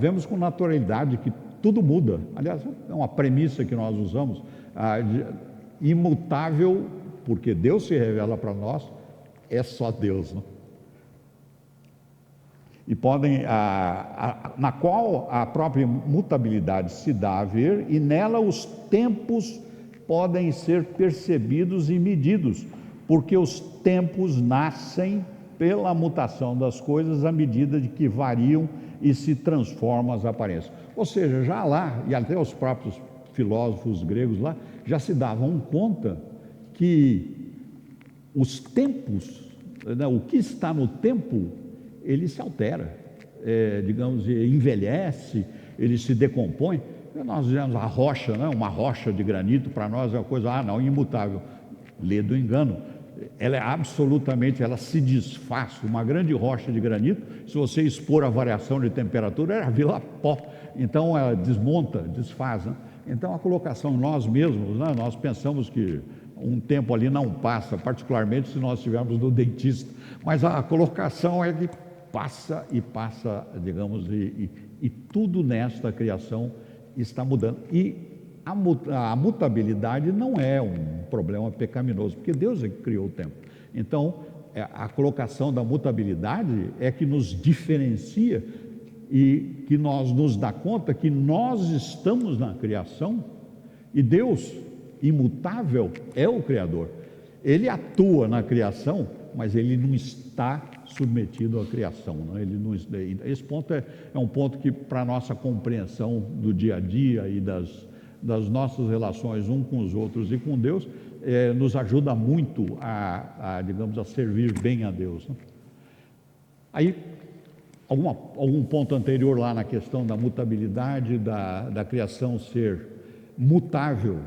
vemos com naturalidade que tudo muda. Aliás, é uma premissa que nós usamos, imutável, porque Deus se revela para nós, é só Deus, né? E na qual a própria mutabilidade se dá a ver, e nela os tempos podem ser percebidos e medidos, porque os tempos nascem pela mutação das coisas à medida de que variam e se transformam as aparências. Ou seja, já lá, e até os próprios filósofos gregos lá, já se davam conta que os tempos, né, o que está no tempo, ele se altera, digamos, envelhece, ele se decompõe. Nós dizemos a rocha, né? Uma rocha de granito, para nós é uma coisa, imutável. Lê do engano. Ela é absolutamente, ela se desfaz. Uma grande rocha de granito, se você expor a variação de temperatura, ela vira pó. Então ela desmonta, desfaz, né? Então a colocação, nós mesmos, né? Nós pensamos que um tempo ali não passa, particularmente se nós estivermos no dentista, mas a colocação é que passa e passa, digamos, e tudo nesta criação está mudando. E a mutabilidade não é um problema pecaminoso, porque Deus é que criou o tempo. Então, a colocação da mutabilidade é que nos diferencia e que nós nos dá conta que nós estamos na criação e Deus, imutável, é o Criador. Ele atua na criação, mas ele não está submetido à criação. Não? Ele não, esse ponto é um ponto que, para a nossa compreensão do dia a dia e das nossas relações uns com os outros e com Deus, nos ajuda muito digamos, a servir bem a Deus. Né? Aí, algum ponto anterior lá na questão da mutabilidade, da criação ser mutável?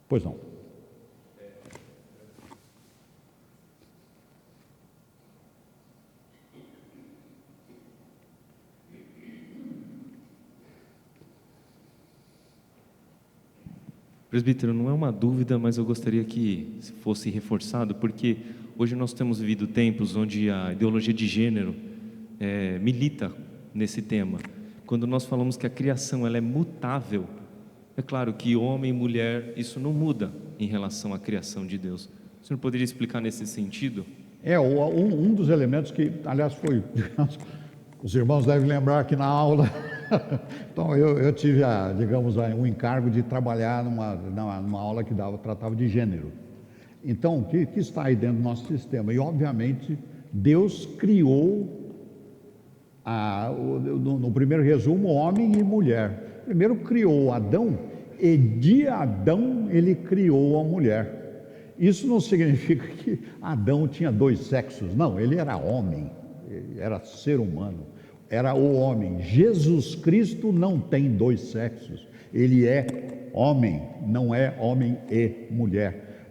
Pois não. Presbítero, não é uma dúvida, mas eu gostaria que fosse reforçado, porque hoje nós temos vivido tempos onde a ideologia de gênero milita nesse tema. Quando nós falamos que a criação ela é mutável, é claro que homem e mulher, isso não muda em relação à criação de Deus. O senhor poderia explicar nesse sentido? Um dos elementos que, aliás, foi, os irmãos devem lembrar que na aula, então eu tive, digamos, um encargo de trabalhar numa aula que tratava de gênero. Então, que está aí dentro do nosso sistema? E, obviamente, Deus criou, no primeiro resumo, homem e mulher. Primeiro criou Adão, e de Adão ele criou a mulher. Isso não significa que Adão tinha dois sexos, não, ele era homem, era ser humano, era o homem. Jesus Cristo não tem dois sexos, ele é homem, não é homem e mulher.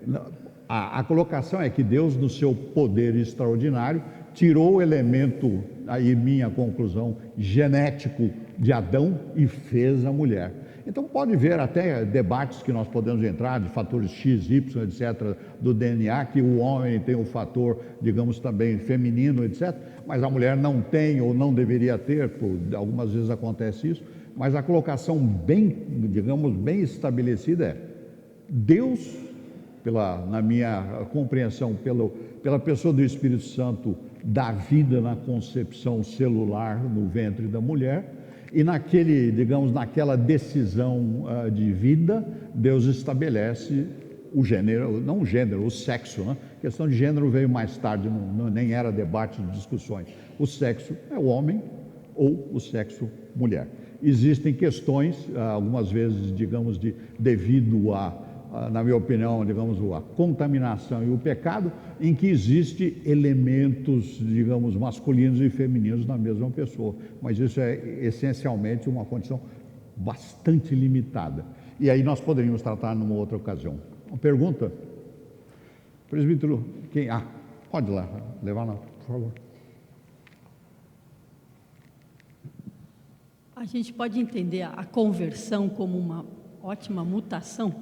A colocação é que Deus, no seu poder extraordinário, tirou o elemento, aí minha conclusão, genético de Adão e fez a mulher. Então pode ver até debates que nós podemos entrar de fatores X, Y, etc, do DNA, que o homem tem o fator, digamos, também feminino, etc, mas a mulher não tem ou não deveria ter, algumas vezes acontece isso, mas a colocação bem, digamos, bem estabelecida é: Deus, na minha compreensão, pela pessoa do Espírito Santo, dá vida na concepção celular no ventre da mulher, e naquela decisão de vida, Deus estabelece o gênero, não o gênero, o sexo, né? A questão de gênero veio mais tarde, nem era debate de discussões. O sexo é o homem ou o sexo mulher. Existem questões, algumas vezes, digamos, devido na minha opinião, digamos, a contaminação e o pecado, em que existe elementos, digamos, masculinos e femininos na mesma pessoa, mas isso é essencialmente uma condição bastante limitada, e aí nós poderíamos tratar numa outra ocasião. Uma pergunta? Presbítero, quem? Pode lá, levar lá, por favor. A gente pode entender a conversão como uma ótima mutação?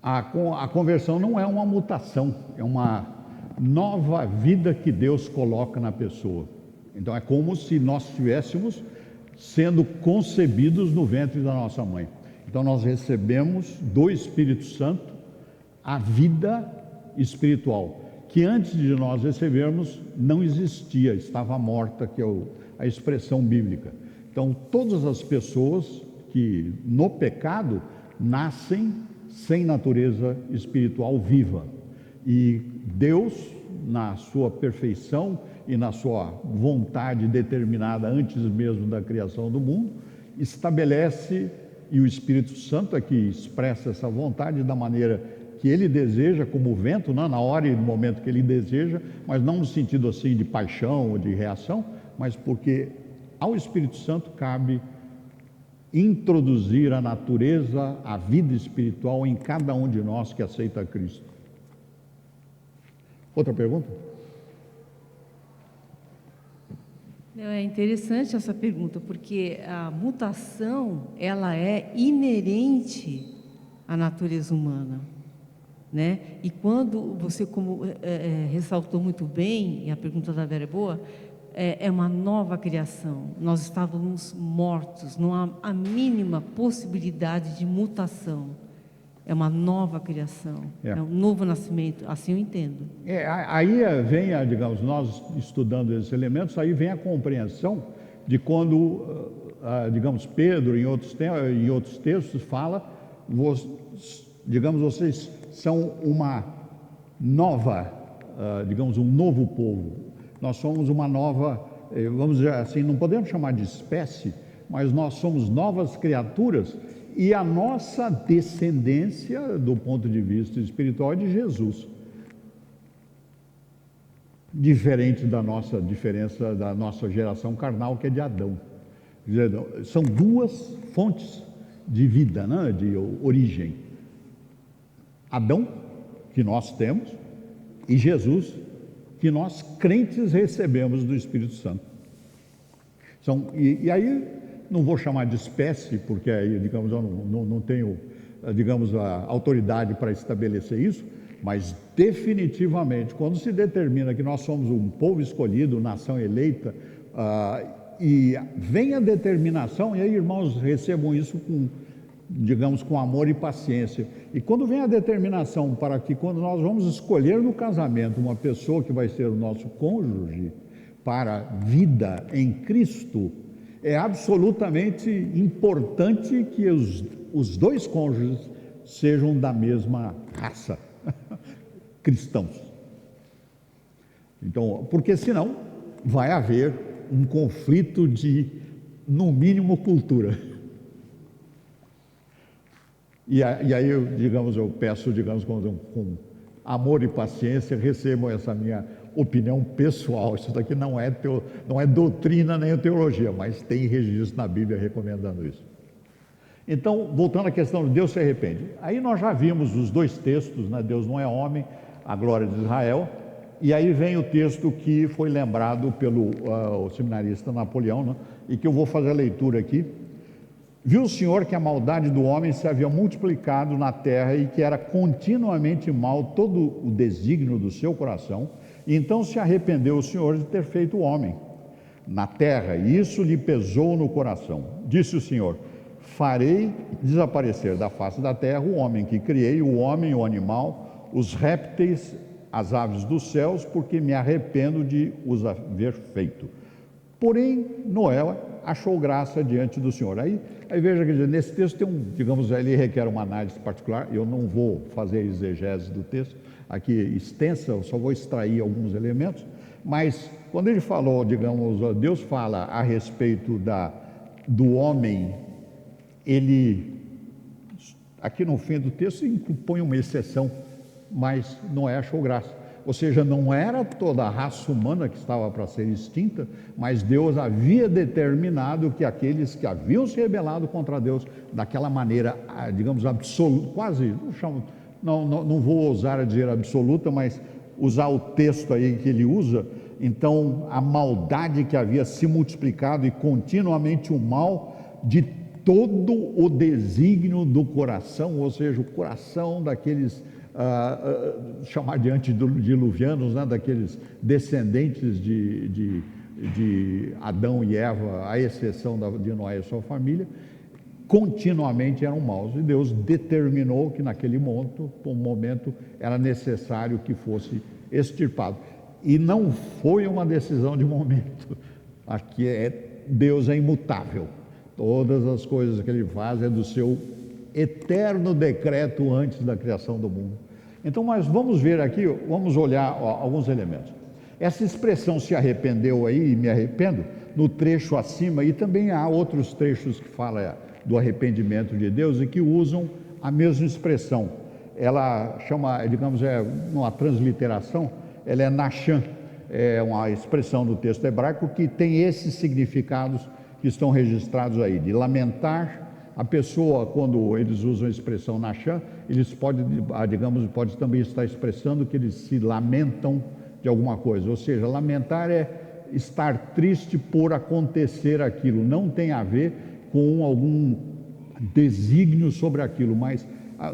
A conversão não é uma mutação, é uma nova vida que Deus coloca na pessoa. Então é como se nós estivéssemos sendo concebidos no ventre da nossa mãe. Então nós recebemos do Espírito Santo a vida espiritual, que antes de nós recebermos não existia, estava morta, que é a expressão bíblica. Então todas as pessoas que no pecado nascem sem natureza espiritual viva, e Deus, na sua perfeição e na sua vontade determinada antes mesmo da criação do mundo, estabelece, e o Espírito Santo é que expressa essa vontade da maneira que ele deseja, como o vento, né? Na hora e no momento que ele deseja, mas não no sentido assim de paixão ou de reação, mas porque ao Espírito Santo cabe introduzir a natureza, a vida espiritual em cada um de nós que aceita Cristo. Outra pergunta? É interessante essa pergunta, porque a mutação, ela é inerente à natureza humana, né? E quando você, como ressaltou muito bem, e a pergunta da Vera é boa, é uma nova criação. Nós estávamos mortos, não há a mínima possibilidade de mutação. é uma nova criação, É. é um novo nascimento, assim eu entendo. Aí vem, digamos, nós estudando esses elementos, aí vem a compreensão de quando, digamos, Pedro, em outros textos, fala, digamos, vocês são uma nova, digamos, um novo povo. Nós somos uma nova, vamos dizer assim, não podemos chamar de espécie, mas nós somos novas criaturas e a nossa descendência, do ponto de vista espiritual, é de Jesus. Diferente da nossa diferença da nossa geração carnal, que é de Adão. Quer dizer, são duas fontes de vida, né? De origem. Adão, que nós temos, e Jesus, que nós crentes recebemos do Espírito Santo. E aí, não vou chamar de espécie, porque aí, digamos, eu não tenho, digamos, a autoridade para estabelecer isso, mas definitivamente, quando se determina que nós somos um povo escolhido, nação eleita, e vem a determinação, e aí, irmãos, recebam isso com, digamos, com amor e paciência. E quando vem a determinação para que, quando nós vamos escolher no casamento uma pessoa que vai ser o nosso cônjuge para a vida em Cristo, é absolutamente importante que os dois cônjuges sejam da mesma raça, cristãos. Então, porque senão vai haver um conflito de, no mínimo, cultura. E aí, eu peço, com amor e paciência, recebam essa minha opinião pessoal. Isso daqui não é doutrina nem teologia, mas tem registro na Bíblia recomendando isso. Então, voltando à questão de Deus se arrepende. Aí nós já vimos os dois textos, né? Deus não é homem, a glória de Israel. E aí vem o texto que foi lembrado pelo o seminarista Napoleão, né? E que eu vou fazer a leitura aqui. Viu o Senhor que a maldade do homem se havia multiplicado na terra e que era continuamente mal todo o desígnio do seu coração, e então se arrependeu o Senhor de ter feito o homem na terra, e isso lhe pesou no coração. Disse o Senhor: farei desaparecer da face da terra o homem que criei, o homem, o animal, os répteis, as aves dos céus, porque me arrependo de os haver feito. Porém, Noé achou graça diante do Senhor. Aí veja, quer dizer, nesse texto tem ele requer uma análise particular. Eu não vou fazer a exegese do texto aqui extensa, eu só vou extrair alguns elementos, mas quando ele falou, Deus fala a respeito do homem, ele, aqui no fim do texto, põe uma exceção, mas Noé achou graça. Ou seja, não era toda a raça humana que estava para ser extinta, mas Deus havia determinado que aqueles que haviam se rebelado contra Deus, daquela maneira, absoluta, quase, não vou ousar a dizer absoluta, mas usar o texto aí que ele usa. Então, a maldade que havia se multiplicado e continuamente o mal de todo o desígnio do coração, ou seja, o coração daqueles chamar de antediluvianos, né, daqueles descendentes de Adão e Eva, à exceção de Noé e sua família, continuamente eram maus. E Deus determinou que naquele momento era necessário que fosse extirpado. E não foi uma decisão de momento. Aqui Deus é imutável. Todas as coisas que Ele faz é do seu eterno decreto antes da criação do mundo. Então, mas vamos ver aqui, vamos olhar alguns elementos. Essa expressão se arrependeu aí, e me arrependo, no trecho acima, e também há outros trechos que falam do arrependimento de Deus e que usam a mesma expressão. Ela chama, uma transliteração, ela é Nachan, é uma expressão do texto hebraico que tem esses significados que estão registrados aí, de lamentar. A pessoa, quando eles usam a expressão Nachan, eles podem também estar expressando que eles se lamentam de alguma coisa. Ou seja, lamentar é estar triste por acontecer aquilo. Não tem a ver com algum desígnio sobre aquilo, mas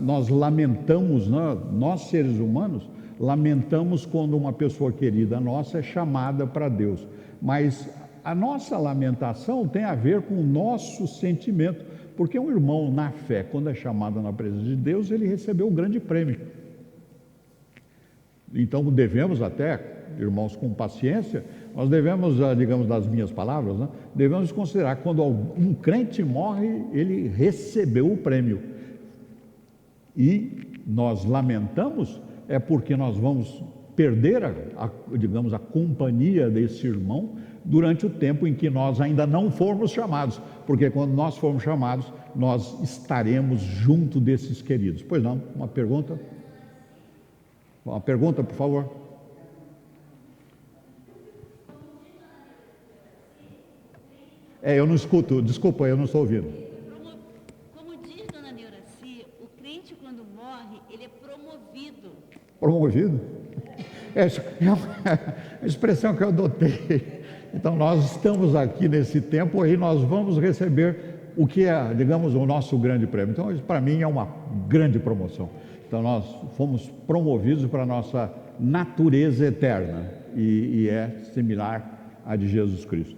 nós lamentamos, nós seres humanos, lamentamos quando uma pessoa querida nossa é chamada para Deus. Mas a nossa lamentação tem a ver com o nosso sentimento, Porque um irmão na fé, quando é chamado na presença de Deus, ele recebeu o grande prêmio. Então devemos até, irmãos, com paciência, nós devemos, digamos, das minhas palavras, né, devemos considerar que quando um crente morre, ele recebeu o prêmio. E nós lamentamos, é porque nós vamos perder, digamos, a companhia desse irmão durante o tempo em que nós ainda não formos chamados, porque quando nós formos chamados, nós estaremos junto desses queridos. Pois não, uma pergunta? Uma pergunta, por favor. Eu não escuto, desculpa, eu não estou ouvindo. Como diz Dona Neuraci, o crente quando morre, ele é promovido. Promovido? Essa é uma expressão que eu adotei. Então, nós estamos aqui nesse tempo e nós vamos receber o que é, digamos, o nosso grande prêmio. Então, isso para mim é uma grande promoção. Então, nós fomos promovidos para a nossa natureza eterna e é similar à de Jesus Cristo.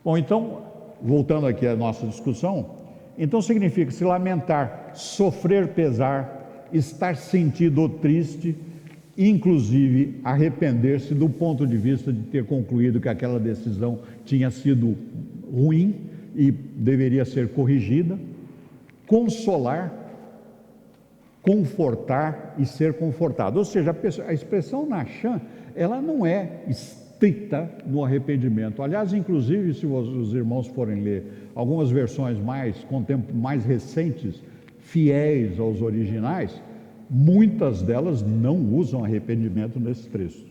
Bom, então, voltando aqui à nossa discussão, então significa se lamentar, sofrer pesar, estar sentido ou triste, inclusive arrepender-se do ponto de vista de ter concluído que aquela decisão tinha sido ruim e deveria ser corrigida, consolar, confortar e ser confortado. Ou seja, a expressão Nachan, ela não é estrita no arrependimento. Aliás, inclusive, se os irmãos forem ler algumas versões mais recentes, fiéis aos originais, muitas delas não usam arrependimento nesse trecho.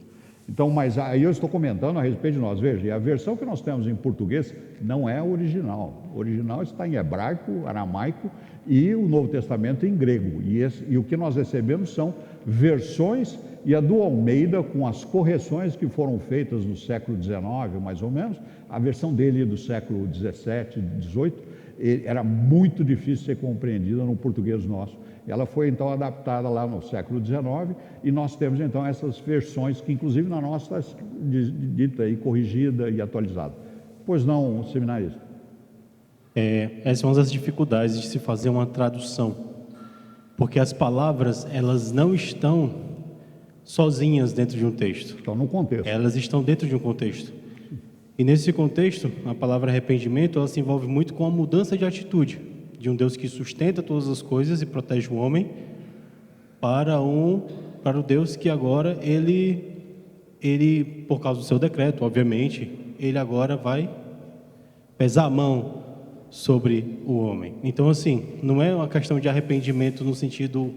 Então, mas aí eu estou comentando a respeito de nós. Veja, a versão que nós temos em português não é a original. O original está em hebraico, aramaico e o Novo Testamento em grego. E o que nós recebemos são versões, e a do Almeida, com as correções que foram feitas no século XIX, mais ou menos, a versão dele do século XVII, XVIII, era muito difícil de ser compreendida no português nosso. Ela foi então adaptada lá no século XIX e nós temos então essas versões que inclusive na nossa está dita aí, corrigida e atualizada. Pois não, seminarista? Essas são as dificuldades de se fazer uma tradução, porque as palavras elas não estão sozinhas dentro de um texto. Estão no contexto. Elas estão dentro de um contexto. E nesse contexto, a palavra arrependimento ela se envolve muito com a mudança de atitude de um Deus que sustenta todas as coisas e protege o homem para o Deus que agora ele por causa do seu decreto, obviamente, ele agora vai pesar a mão sobre o homem. Então, assim, não é uma questão de arrependimento no sentido,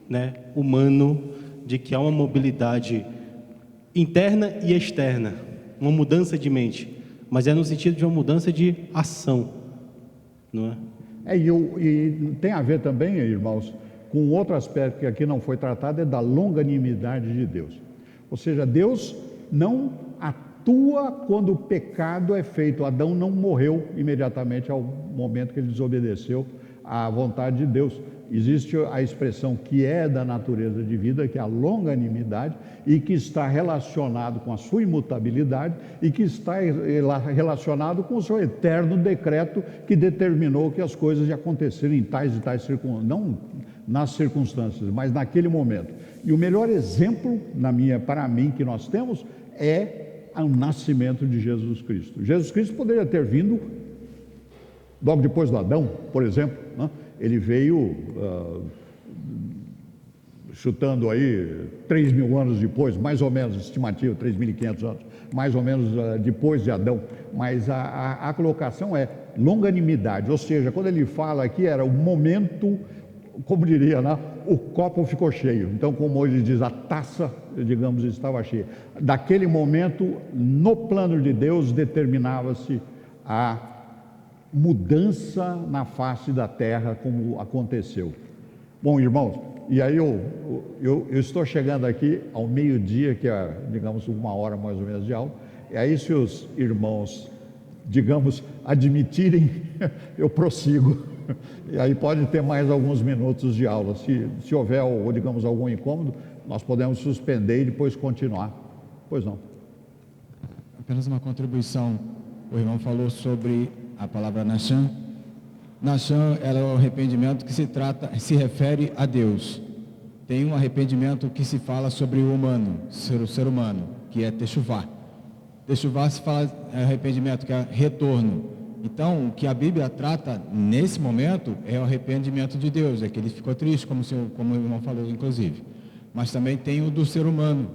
né, humano, de que há uma mobilidade interna e externa, uma mudança de mente, mas é no sentido de uma mudança de ação, não é? E tem a ver também, irmãos, com outro aspecto que aqui não foi tratado, é da longanimidade de Deus. Ou seja, Deus não atua quando o pecado é feito. Adão não morreu imediatamente ao momento que ele desobedeceu à vontade de Deus. Existe a expressão que é da natureza de vida, que é a longanimidade, e que está relacionado com a sua imutabilidade e que está relacionado com o seu eterno decreto que determinou que as coisas iam acontecer em tais e tais circunstâncias, não nas circunstâncias, mas naquele momento. E o melhor exemplo, para mim, que nós temos, é o nascimento de Jesus Cristo. Jesus Cristo poderia ter vindo logo depois do Adão, por exemplo, né? Ele veio, chutando aí, 3.000 anos depois, mais ou menos, estimativa, 3.500 anos, mais ou menos depois de Adão. Mas a colocação é longanimidade, ou seja, quando ele fala aqui, era o momento, como diria, né? O copo ficou cheio. Então, como ele diz, a taça, digamos, estava cheia. Daquele momento, no plano de Deus, determinava-se a mudança na face da terra, como aconteceu. Bom, irmãos, e aí eu estou chegando aqui ao meio-dia, que é, digamos, 1 hora mais ou menos de aula, e aí se os irmãos, digamos, admitirem, eu prossigo, e aí pode ter mais alguns minutos de aula. Se houver, ou, digamos, algum incômodo, nós podemos suspender e depois continuar. Pois não. Apenas uma contribuição. O irmão falou sobre a palavra Nachan, Nachan é o arrependimento que se refere a Deus. Tem um arrependimento que se fala sobre o humano, o ser humano, que é Techuvá. Techuvá se fala arrependimento, que é retorno. Então, o que a Bíblia trata nesse momento é o arrependimento de Deus, é que ele ficou triste, como o irmão falou, inclusive. Mas também tem o do ser humano,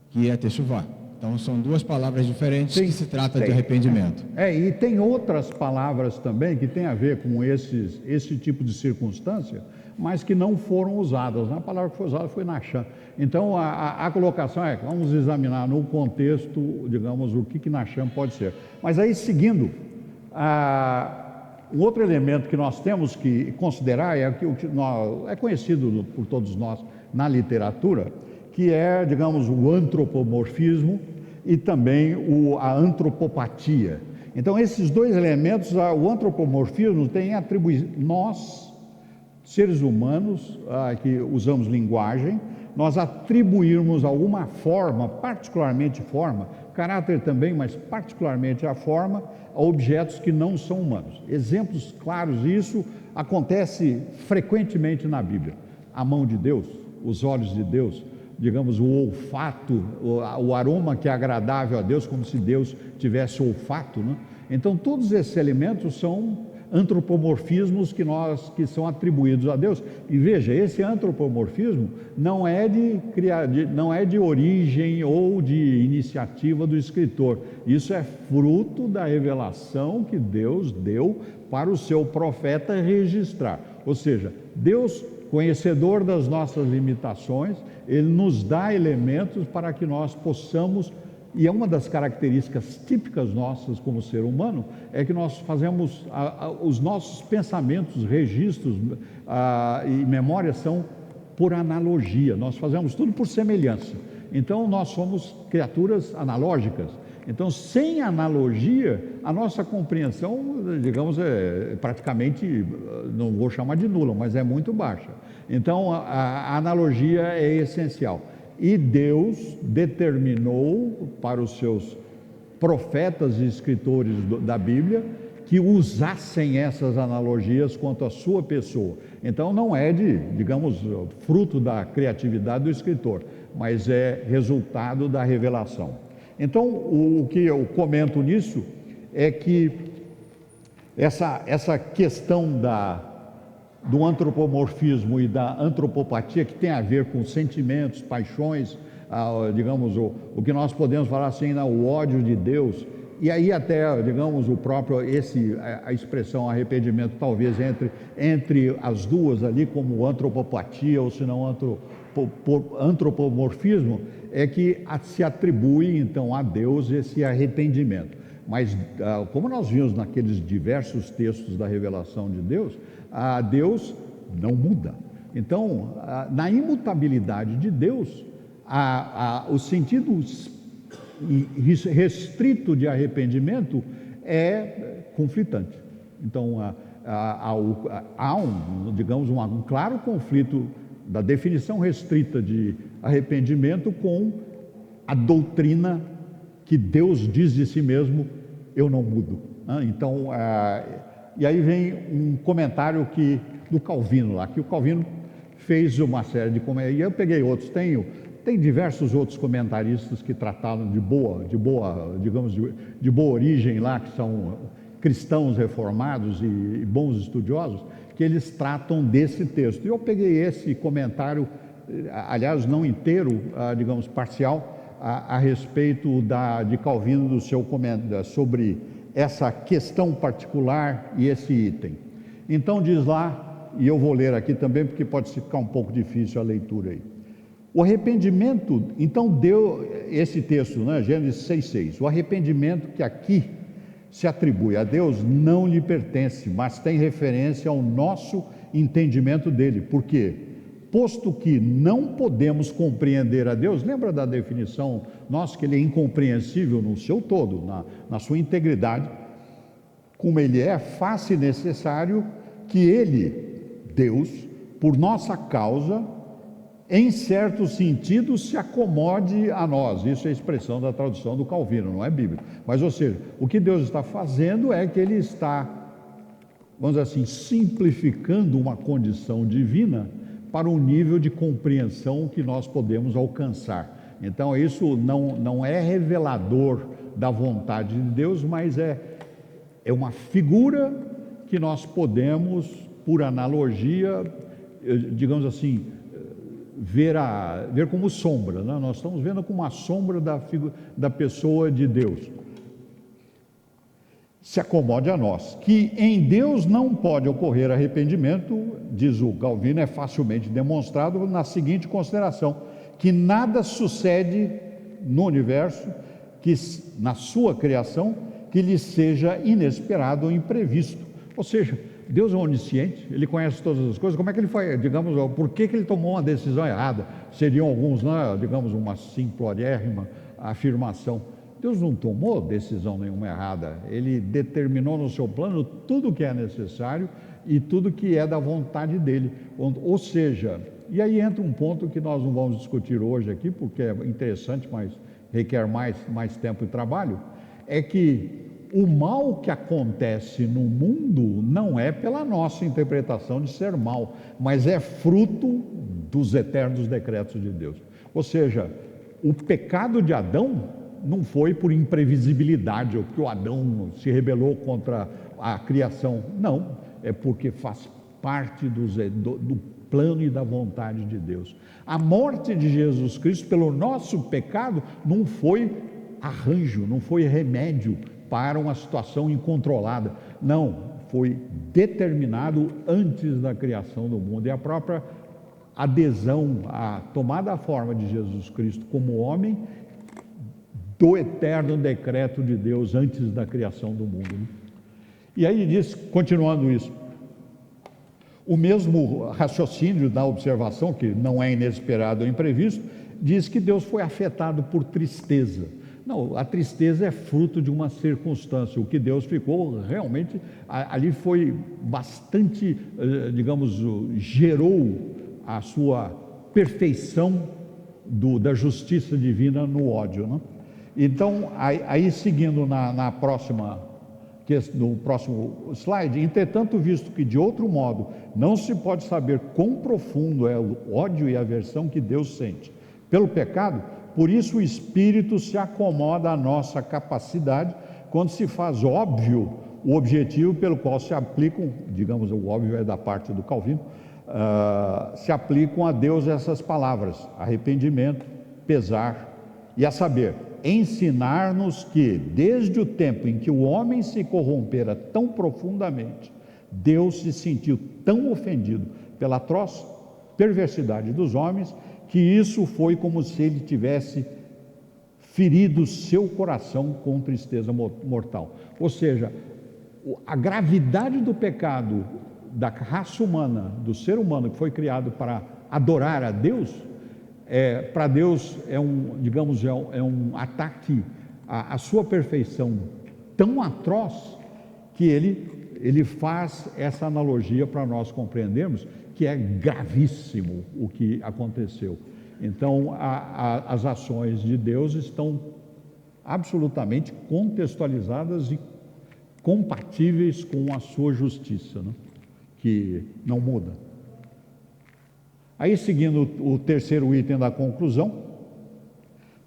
que é Techuvá. Então, são duas palavras diferentes que se trata de arrependimento. E tem outras palavras também que têm a ver com esse tipo de circunstância, mas que não foram usadas. A palavra que foi usada foi Nachan. Então, a colocação é, vamos examinar no contexto, digamos, o que Nachan pode ser. Mas aí, seguindo, um outro elemento que nós temos que considerar é é conhecido por todos nós na literatura, que é, digamos, o antropomorfismo e também a antropopatia. Então, esses dois elementos, o antropomorfismo tem atribuído, nós, seres humanos, que usamos linguagem, nós atribuirmos alguma forma, caráter também, mas particularmente a forma, a objetos que não são humanos. Exemplos claros disso acontece frequentemente na Bíblia. A mão de Deus, os olhos de Deus, digamos, o olfato, o aroma que é agradável a Deus, como se Deus tivesse olfato, né? Então, todos esses elementos são antropomorfismos que são atribuídos a Deus. E veja, esse antropomorfismo não é de origem ou de iniciativa do escritor. Isso é fruto da revelação que Deus deu para o seu profeta registrar. Ou seja, Deus, conhecedor das nossas limitações, Ele nos dá elementos para que nós possamos. E é uma das características típicas nossas como ser humano, é que nós fazemos, os nossos pensamentos, registros e memórias são por analogia, nós fazemos tudo por semelhança. Então, nós somos criaturas analógicas. Então, sem analogia, a nossa compreensão, digamos, é praticamente, não vou chamar de nula, mas é muito baixa. Então, a analogia é essencial. E Deus determinou para os seus profetas e escritores da Bíblia que usassem essas analogias quanto à sua pessoa. Então não é digamos, fruto da criatividade do escritor, mas é resultado da revelação. Então o que eu comento nisso é que essa questão do antropomorfismo e da antropopatia, que tem a ver com sentimentos, paixões, digamos, o que nós podemos falar assim, o ódio de Deus, e aí até, digamos, a expressão arrependimento, talvez entre as duas ali, como antropopatia, ou se não antropomorfismo, é que se atribui, então, a Deus esse arrependimento. Mas, como nós vimos naqueles diversos textos da revelação de Deus, Deus não muda. Então, na imutabilidade de Deus, o sentido restrito de arrependimento é conflitante. Então, há digamos, um claro conflito da definição restrita de arrependimento com a doutrina que Deus diz de si mesmo: eu não mudo. Então, e aí vem um comentário do Calvino lá, que o Calvino fez uma série de comentários, e eu peguei outros, tem diversos outros comentaristas que trataram de boa, digamos, de boa origem lá, que são cristãos reformados e bons estudiosos, que eles tratam desse texto. E eu peguei esse comentário, aliás, não inteiro, digamos, parcial, a respeito de Calvino, do seu comentário sobre essa questão particular e esse item. Então diz lá, e eu vou ler aqui também, porque pode ficar um pouco difícil a leitura aí. O arrependimento, então deu esse texto, Gênesis 6,6, o arrependimento que aqui se atribui a Deus não lhe pertence, mas tem referência ao nosso entendimento dele. Por quê? Posto que não podemos compreender a Deus, lembra da definição nossa, que ele é incompreensível no seu todo, na sua integridade, como ele é, faz-se necessário que ele, Deus, por nossa causa, em certo sentido, se acomode a nós. Isso é a expressão da tradução do Calvino, não é bíblico. Mas, ou seja, o que Deus está fazendo é que ele está, vamos dizer assim, simplificando uma condição divina para um nível de compreensão que nós podemos alcançar. Então, isso não é revelador da vontade de Deus, mas é uma figura que nós podemos, por analogia, digamos assim, ver como sombra, né? Nós estamos vendo como a sombra da pessoa de Deus. Se acomode a nós, que em Deus não pode ocorrer arrependimento, diz o Calvino, é facilmente demonstrado na seguinte consideração, que nada sucede no universo, que na sua criação, que lhe seja inesperado ou imprevisto. Ou seja, Deus é onisciente, Ele conhece todas as coisas. Como é que Ele foi, digamos, por que Ele tomou uma decisão errada? Seriam alguns, né, digamos, uma simplorérrima afirmação. Deus não tomou decisão nenhuma errada, Ele determinou no seu plano tudo o que é necessário e tudo que é da vontade dEle. Ou seja, e aí entra um ponto que nós não vamos discutir hoje aqui, porque é interessante, mas requer mais tempo e trabalho, é que o mal que acontece no mundo não é pela nossa interpretação de ser mal, mas é fruto dos eternos decretos de Deus. Ou seja, o pecado de Adão não foi por imprevisibilidade, ou que o Adão se rebelou contra a criação. Não, é porque faz parte do plano e da vontade de Deus. A morte de Jesus Cristo pelo nosso pecado não foi arranjo, não foi remédio para uma situação incontrolada. Não, foi determinado antes da criação do mundo. E a própria adesão, a tomada a forma de Jesus Cristo como homem, do eterno decreto de Deus antes da criação do mundo, né? E aí diz, continuando isso, o mesmo raciocínio da observação, que não é inesperado ou imprevisto, diz que Deus foi afetado por tristeza. Não, a tristeza é fruto de uma circunstância. O que Deus ficou realmente, ali foi bastante, digamos, gerou a sua perfeição da justiça divina no ódio, né? Então, aí seguindo no próximo slide, entretanto, visto que de outro modo não se pode saber quão profundo é o ódio e a aversão que Deus sente pelo pecado, por isso o Espírito se acomoda à nossa capacidade quando se faz óbvio o objetivo pelo qual se aplicam, digamos, o óbvio é da parte do Calvino, se aplicam a Deus essas palavras, arrependimento, pesar, e a saber, ensinar-nos que, desde o tempo em que o homem se corrompera tão profundamente, Deus se sentiu tão ofendido pela atroz perversidade dos homens, que isso foi como se ele tivesse ferido seu coração com tristeza mortal. Ou seja, a gravidade do pecado da raça humana, do ser humano que foi criado para adorar a Deus, para Deus é um ataque à sua perfeição tão atroz que ele faz essa analogia para nós compreendermos que é gravíssimo o que aconteceu. Então, as ações de Deus estão absolutamente contextualizadas e compatíveis com a sua justiça, né? Que não muda. Aí, seguindo o terceiro item da conclusão,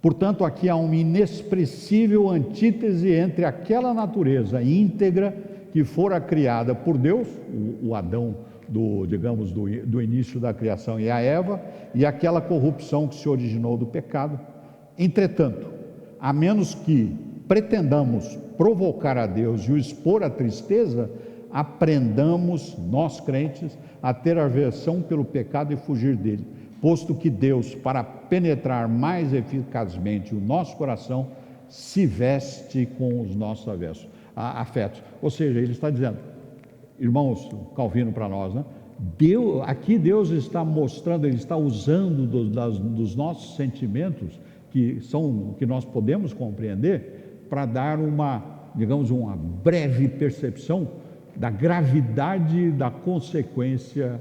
portanto, aqui há uma inexpressível antítese entre aquela natureza íntegra que fora criada por Deus, o Adão do início da criação, e a Eva, e aquela corrupção que se originou do pecado. Entretanto, a menos que pretendamos provocar a Deus e o expor à tristeza, aprendamos, nós crentes, a ter aversão pelo pecado e fugir dele, posto que Deus, para penetrar mais eficazmente o nosso coração, se veste com os nossos afetos. Ou seja, ele está dizendo, irmãos, Calvino para nós, né? Aqui Deus está mostrando, Ele está usando dos nossos sentimentos, que nós podemos compreender, para dar uma breve percepção da gravidade da consequência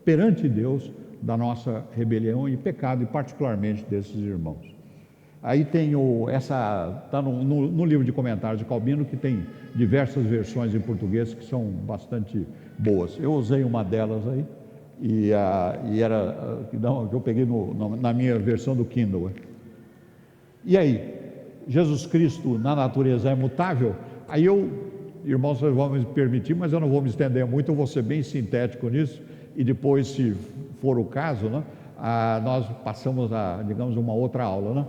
perante Deus da nossa rebelião e pecado, e particularmente desses irmãos. Aí tem está no livro de comentários de Calvino, que tem diversas versões em português que são bastante boas. Eu usei uma delas aí, e era que eu peguei na minha versão do Kindle. E aí, Jesus Cristo na natureza é mutável? Aí irmãos, vocês vão me permitir, mas eu não vou me estender muito, eu vou ser bem sintético nisso, e depois, se for o caso, né, nós passamos digamos, uma outra aula, né?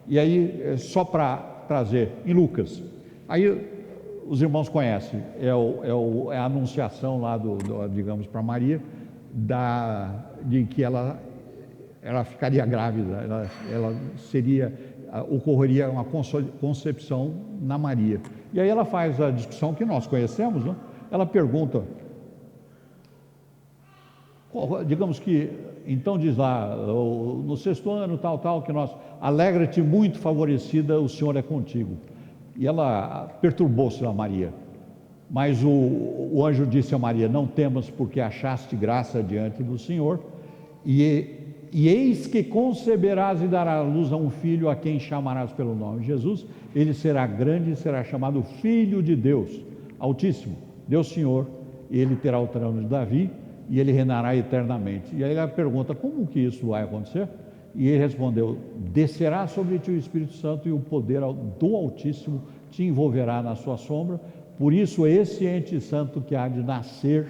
E aí, só para trazer, em Lucas, aí os irmãos conhecem, é a anunciação lá digamos, para Maria, de que ela ficaria grávida, ocorreria uma concepção na Maria. E aí ela faz a discussão que nós conhecemos, né? Ela pergunta, digamos que, então diz lá, no 6º ano, tal, que nós, alegra-te muito favorecida, o Senhor é contigo. E ela perturbou-se a Maria. Mas o anjo disse a Maria, não temas, porque achaste graça diante do Senhor, e eis que conceberás e darás à luz a um filho, a quem chamarás pelo nome de Jesus. Ele será grande e será chamado Filho de Deus Altíssimo, Deus Senhor, e ele terá o trono de Davi, e ele reinará eternamente. E aí ela pergunta, como que isso vai acontecer? E ele respondeu, descerá sobre ti o Espírito Santo, e o poder do Altíssimo te envolverá na sua sombra. Por isso esse ente santo que há de nascer,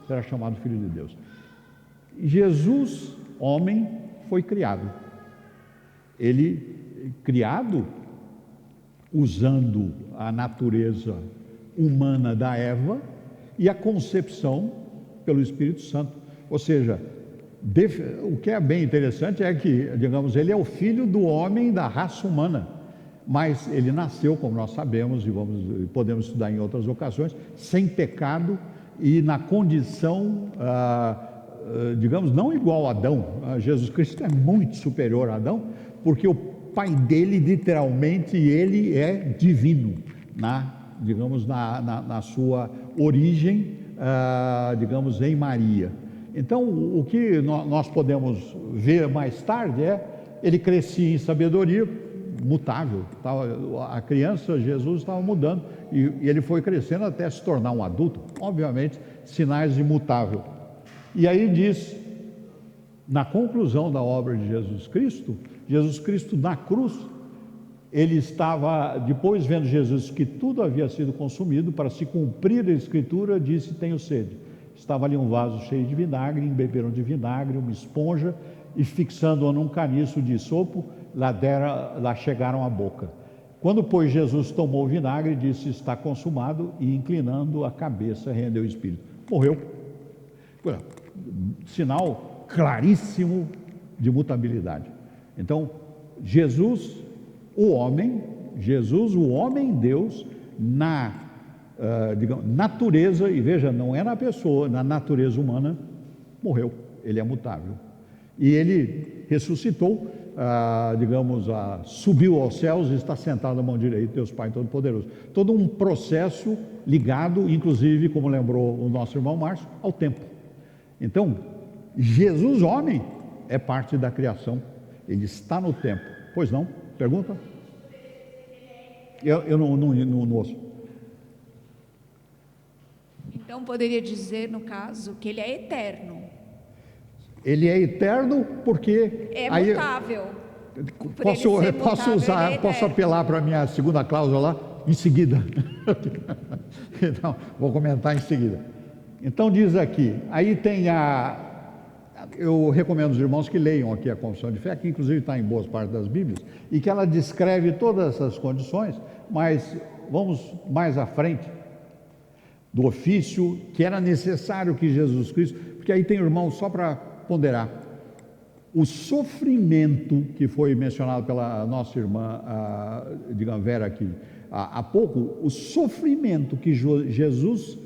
será chamado Filho de Deus. Jesus, homem, foi criado. Ele, criado, usando a natureza humana da Eva e a concepção pelo Espírito Santo. Ou seja, o que é bem interessante é que, digamos, ele é o filho do homem da raça humana, mas ele nasceu, como nós sabemos, e podemos estudar em outras ocasiões, sem pecado e na condição, digamos, não igual a Adão. Jesus Cristo é muito superior a Adão, porque o pai dele, literalmente, ele é divino, digamos, na sua origem, digamos, em Maria. Então, o que nós podemos ver mais tarde ele crescia em sabedoria, mutável, a criança, Jesus, estava mudando, e ele foi crescendo até se tornar um adulto, obviamente, sinais de mutável. E aí diz, na conclusão da obra de Jesus Cristo na cruz, ele estava, depois vendo Jesus que tudo havia sido consumido, para se cumprir a Escritura, disse, tenho sede. Estava ali um vaso cheio de vinagre, embeberam de vinagre, uma esponja, e fixando-a num caniço de isopo, lá chegaram à boca. Quando, pois, Jesus tomou o vinagre, disse, está consumado, e inclinando a cabeça, rendeu o espírito. Morreu. Sinal claríssimo de mutabilidade. Então, Jesus, o homem Deus, digamos, natureza, e veja, não é na pessoa, na natureza humana, morreu, ele é mutável. E ele ressuscitou, digamos, subiu aos céus e está sentado à mão direita de Deus Pai Todo-Poderoso. Todo um processo ligado, inclusive, como lembrou o nosso irmão Márcio, ao tempo. Então, Jesus, homem, é parte da criação, ele está no tempo. Pois não? Pergunta? Eu não ouço. Então, poderia dizer, no caso, que ele é eterno. Ele é eterno porque... É mutável. Posso apelar para a minha segunda cláusula lá? Em seguida. Então, vou comentar em seguida. Então, diz aqui, aí tem eu recomendo aos irmãos que leiam aqui a Confissão de Fé, que inclusive está em boas partes das Bíblias, e que ela descreve todas essas condições, mas vamos mais à frente do ofício que era necessário que Jesus Cristo, porque aí tem, irmãos, só para ponderar, o sofrimento que foi mencionado pela nossa irmã, digamos, Vera aqui, há pouco, o sofrimento que Jesus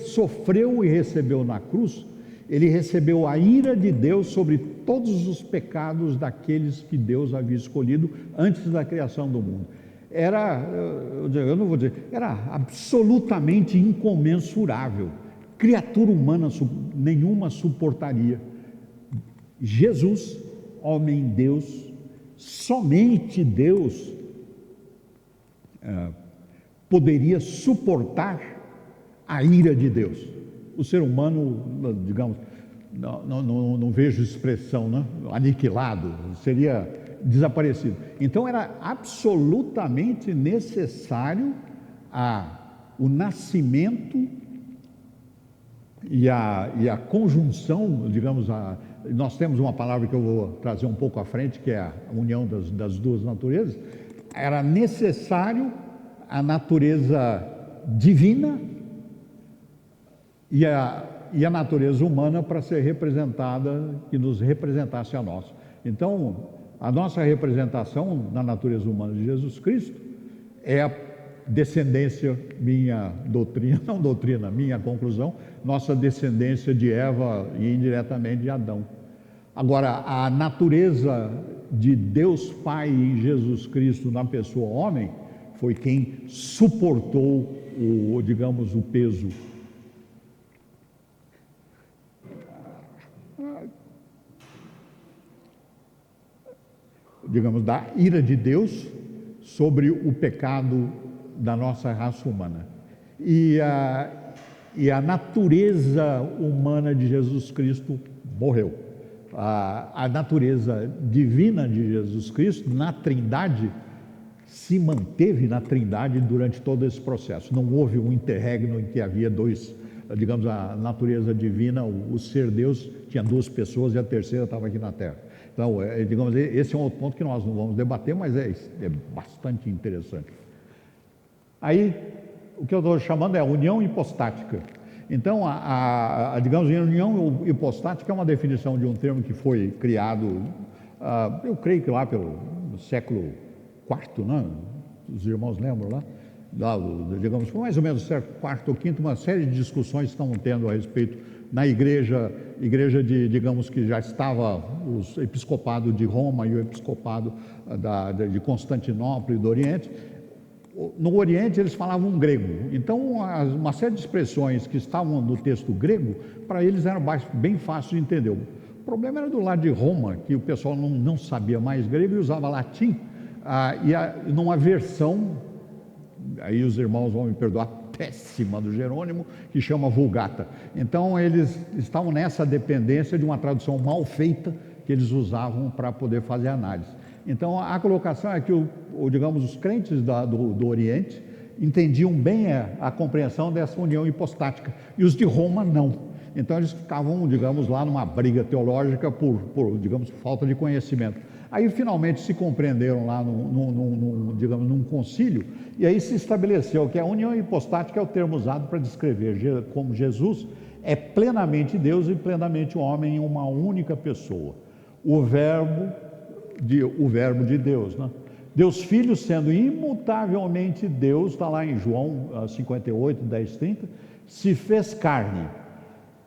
sofreu e recebeu na cruz, ele recebeu a ira de Deus sobre todos os pecados daqueles que Deus havia escolhido antes da criação do mundo. Eu não vou dizer, era absolutamente incomensurável, criatura humana nenhuma suportaria. Jesus, homem Deus, somente Deus poderia suportar a ira de Deus. O ser humano, digamos, não vejo expressão, né? Aniquilado, seria desaparecido. Então era absolutamente necessário o nascimento e a conjunção, digamos, nós temos uma palavra que eu vou trazer um pouco à frente, que é a união das duas naturezas. Era necessário a natureza divina e a natureza humana para ser representada, que nos representasse a nós. Então, a nossa representação na natureza humana de Jesus Cristo é a descendência, minha conclusão, nossa descendência de Eva e indiretamente de Adão. Agora, a natureza de Deus Pai em Jesus Cristo na pessoa homem foi quem suportou o peso da ira de Deus sobre o pecado da nossa raça humana. E a natureza humana de Jesus Cristo morreu. A natureza divina de Jesus Cristo, na Trindade, se manteve na Trindade durante todo esse processo. Não houve um interregno em que havia dois, digamos, a natureza divina, o ser Deus tinha duas pessoas e a terceira estava aqui na Terra. Então, digamos, esse é um outro ponto que nós não vamos debater, mas é bastante interessante. Aí, o que eu estou chamando é a união hipostática. Então, digamos, a união hipostática é uma definição de um termo que foi criado, eu creio que lá pelo século IV, né? Os irmãos lembram lá? Digamos, mais ou menos século IV ou V, uma série de discussões estão tendo a respeito na igreja digamos que já estava o episcopado de Roma e o episcopado de Constantinopla e do Oriente. No Oriente eles falavam grego, então uma série de expressões que estavam no texto grego, para eles era bem fácil de entender. O problema era do lado de Roma, que o pessoal não sabia mais grego e usava latim, numa versão, aí os irmãos vão me perdoar, péssima do Jerônimo, que chama Vulgata. Então eles estavam nessa dependência de uma tradução mal feita que eles usavam para poder fazer análise. Então a colocação é que digamos, os crentes do Oriente entendiam bem a compreensão dessa união hipostática e os de Roma não. Então eles ficavam, digamos, lá numa briga teológica por digamos, falta de conhecimento. Aí finalmente se compreenderam lá num concílio, e aí se estabeleceu que a união hipostática é o termo usado para descrever como Jesus é plenamente Deus e plenamente homem em uma única pessoa. O verbo de Deus, né? Deus Filho sendo imutavelmente Deus, está lá em João 58, 10, 30, se fez carne.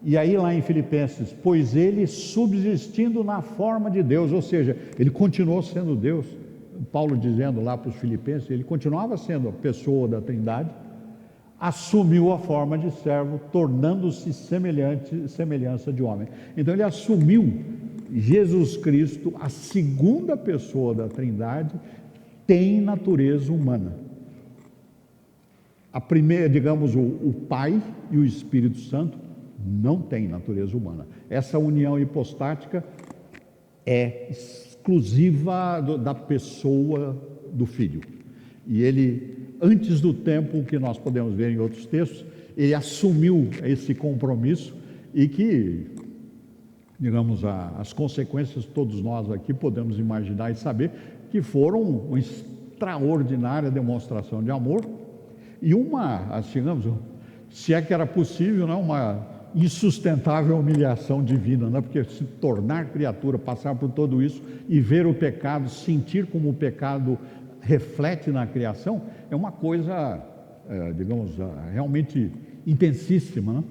E aí lá em Filipenses, pois ele subsistindo na forma de Deus, ou seja, ele continuou sendo Deus. Paulo dizendo lá para os Filipenses, ele continuava sendo a pessoa da Trindade, assumiu a forma de servo, tornando-se semelhança de homem. Então ele assumiu Jesus Cristo, a segunda pessoa da Trindade, tem natureza humana. A primeira, digamos, o Pai e o Espírito Santo não tem natureza humana. Essa união hipostática é exclusiva da pessoa do Filho. E ele, antes do tempo que nós podemos ver em outros textos, ele assumiu esse compromisso e que, digamos, as consequências todos nós aqui podemos imaginar e saber que foram uma extraordinária demonstração de amor e digamos, se é que era possível, uma insustentável humilhação divina, né? Porque se tornar criatura, passar por tudo isso e ver o pecado, sentir como o pecado reflete na criação, é uma coisa, digamos, realmente intensíssima, né?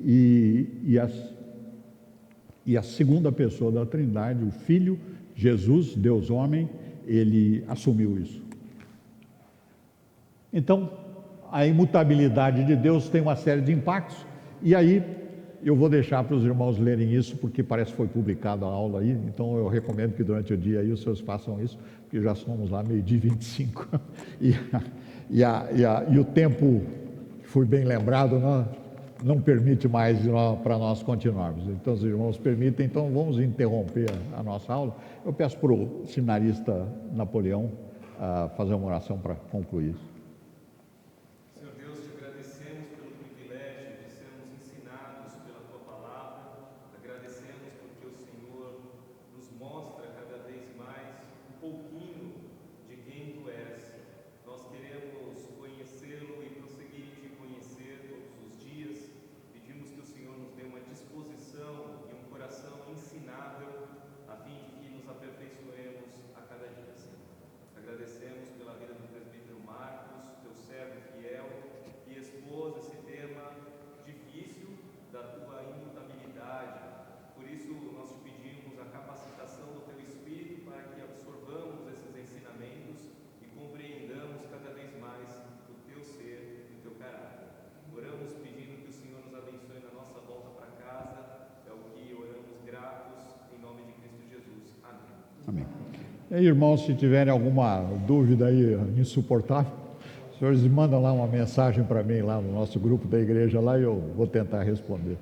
E a segunda pessoa da Trindade, o Filho, Jesus, Deus homem, ele assumiu isso. Então, a imutabilidade de Deus tem uma série de impactos, e aí Eu vou deixar para os irmãos lerem isso, porque parece que foi publicada a aula aí, então eu recomendo que durante o dia aí os senhores façam isso, porque já somos lá 12h25. E o tempo, foi bem lembrado, não permite mais para nós continuarmos. Então, os irmãos permitem, então vamos interromper a nossa aula. Eu peço para o seminarista Napoleão fazer uma oração para concluir isso. Senhor Deus, te agradecemos pelo privilégio de sermos ensinados pela Tua Palavra, agradecemos porque o Senhor nos mostra cada vez mais um pouquinho de quem Tu és. Nós queremos conhecê-lo e prosseguir em Te conhecer todos os dias. Pedimos que o Senhor nos dê uma disposição e um coração ensinável, a fim de que nos aperfeiçoemos a cada dia, Senhor. Agradecemos pela vida do presbítero Marcos, teu servo fiel, que expôs esse tema difícil da tua imutabilidade. Por isso, nós te pedimos a capacitação do teu Espírito para que absorvamos esses ensinamentos e compreendamos cada vez mais o teu ser e o teu caráter. Oramos pedindo que o Senhor nos abençoe na nossa volta para casa. É o que oramos gratos, em nome de Cristo Jesus. Amém. Amém. E aí, irmãos, se tiverem alguma dúvida aí insuportável, os senhores mandam lá uma mensagem para mim, lá no nosso grupo da igreja, lá e eu vou tentar responder.